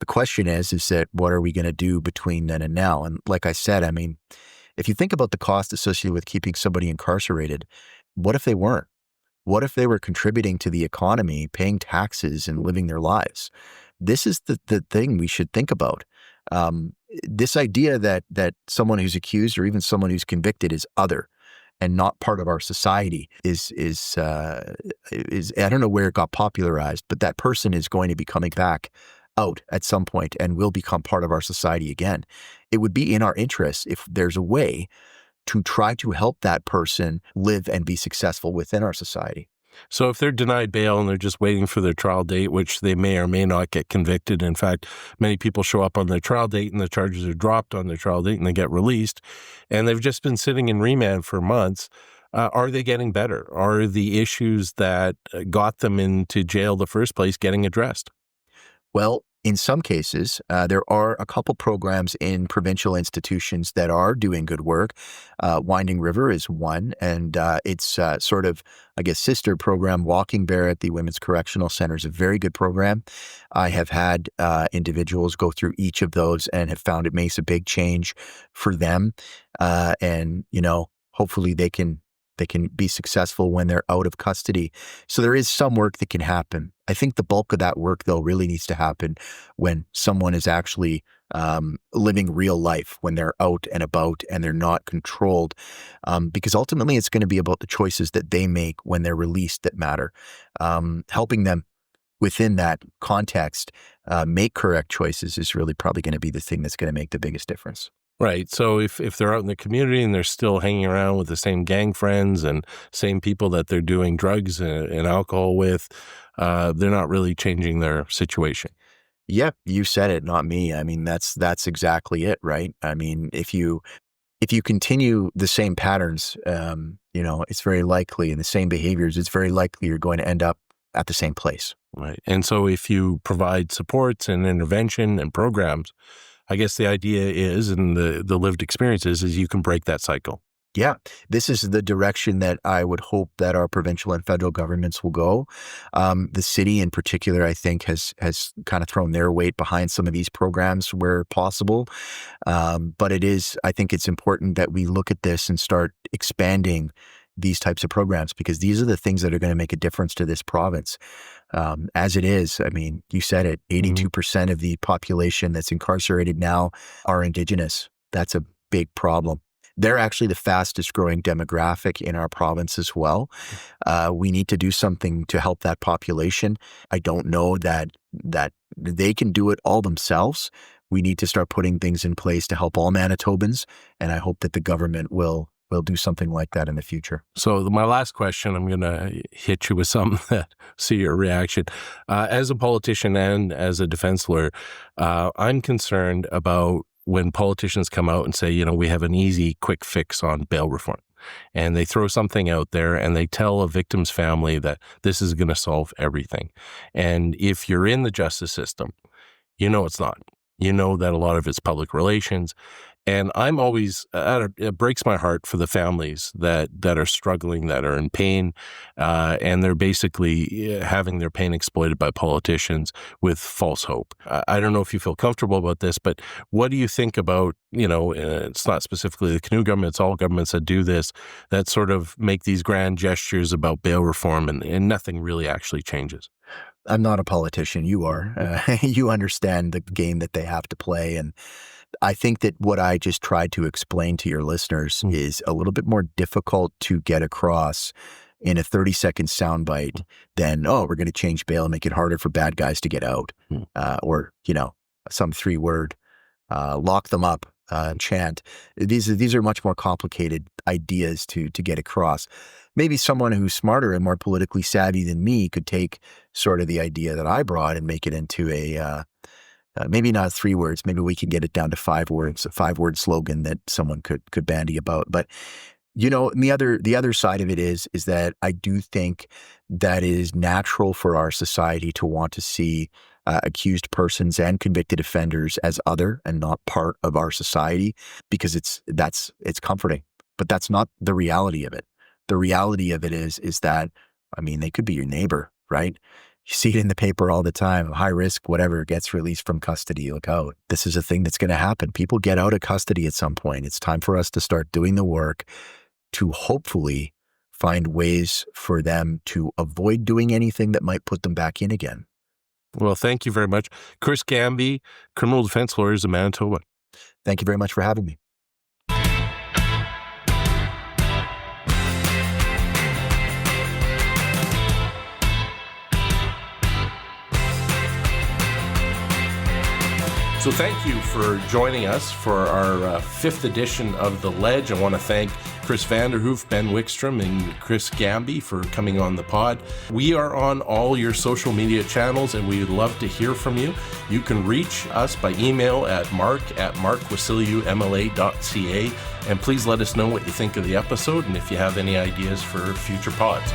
The question is that what are we going to do between then and now? And like I said, I mean, if you think about the cost associated with keeping somebody incarcerated, what if they weren't? What if they were contributing to the economy, paying taxes and living their lives? This is the thing we should think about. This idea that someone who's accused or even someone who's convicted is other and not part of our society is I don't know where it got popularized, but that person is going to be coming back out at some point and will become part of our society again. It would be in our interest if there's a way to try to help that person live and be successful within our society. So if they're denied bail and they're just waiting for their trial date, which they may or may not get convicted. In fact, many people show up on their trial date and the charges are dropped on their trial date and they get released. And they've just been sitting in remand for months. Are they getting better? Are the issues that got them into jail the first place getting addressed? Well, in some cases, there are a couple programs in provincial institutions that are doing good work. Winding River is one, and it's sort of, I guess, sister program. Walking Bear at the Women's Correctional Center is a very good program. I have had individuals go through each of those and have found it makes a big change for them. And, hopefully they can be successful when they're out of custody. So there is some work that can happen. I think the bulk of that work, though, really needs to happen when someone is actually living real life, when they're out and about and they're not controlled, because ultimately it's going to be about the choices that they make when they're released that matter. Helping them within that context make correct choices is really probably going to be the thing that's going to make the biggest difference. Right. So if they're out in the community and they're still hanging around with the same gang friends and same people that they're doing drugs and alcohol with, they're not really changing their situation. Yeah, you said it, not me. I mean, that's exactly it, right? I mean, if you continue the same patterns, it's very likely, and the same behaviors, it's very likely you're going to end up at the same place. Right. And so if you provide supports and intervention and programs, I guess the idea is, and the lived experiences is you can break that cycle. Yeah, this is the direction that I would hope that our provincial and federal governments will go. The city in particular, I think, has kind of thrown their weight behind some of these programs where possible. But I think it's important that we look at this and start expanding these types of programs, because these are the things that are going to make a difference to this province. As it is, I mean, you said it, 82% of the population that's incarcerated now are Indigenous. That's a big problem. They're actually the fastest growing demographic in our province as well. We need to do something to help that population. I don't know that they can do it all themselves. We need to start putting things in place to help all Manitobans, and I hope that the government will do something like that in the future. So my last question, I'm going to hit you with something that see your reaction. As a politician and as a defense lawyer, I'm concerned about when politicians come out and say, we have an easy, quick fix on bail reform. And they throw something out there and they tell a victim's family that this is going to solve everything. And if you're in the justice system, it's not. You know that a lot of it's public relations. And I'm always, it breaks my heart for the families that are struggling, that are in pain, and they're basically having their pain exploited by politicians with false hope. I don't know if you feel comfortable about this, but what do you think about, it's not specifically the Kinew government, it's all governments that do this, that sort of make these grand gestures about bail reform and nothing really actually changes? I'm not a politician. You are. You understand the game that they have to play. And I think that what I just tried to explain to your listeners is a little bit more difficult to get across in a 30-second soundbite than, we're going to change bail and make it harder for bad guys to get out. Or, some 3-word, lock them up, chant. These are much more complicated ideas to get across. Maybe someone who's smarter and more politically savvy than me could take sort of the idea that I brought and make it into a, maybe not 3 words, maybe we can get it down to 5 words, a 5-word slogan that someone could bandy about. But, and the other side of it is that I do think that it is natural for our society to want to see accused persons and convicted offenders as other and not part of our society, because it's comforting. But that's not the reality of it. The reality of it is that, they could be your neighbor, right? You see it in the paper all the time, high risk, whatever, gets released from custody. Look out. This is a thing that's going to happen. People get out of custody at some point. It's time for us to start doing the work to hopefully find ways for them to avoid doing anything that might put them back in again. Well, thank you very much. Chris Gamby, criminal defense lawyers in Manitoba. Thank you very much for having me. So So thank you for joining us for our fifth edition of The Ledge. I want to thank Chris Vanderhoof, Ben Wickstrom, and Chris Gamby for coming on the pod. We are on all your social media channels, and we would love to hear from you. You can reach us by email at mark@markwasiliumla.ca, and please let us know what you think of the episode and if you have any ideas for future pods.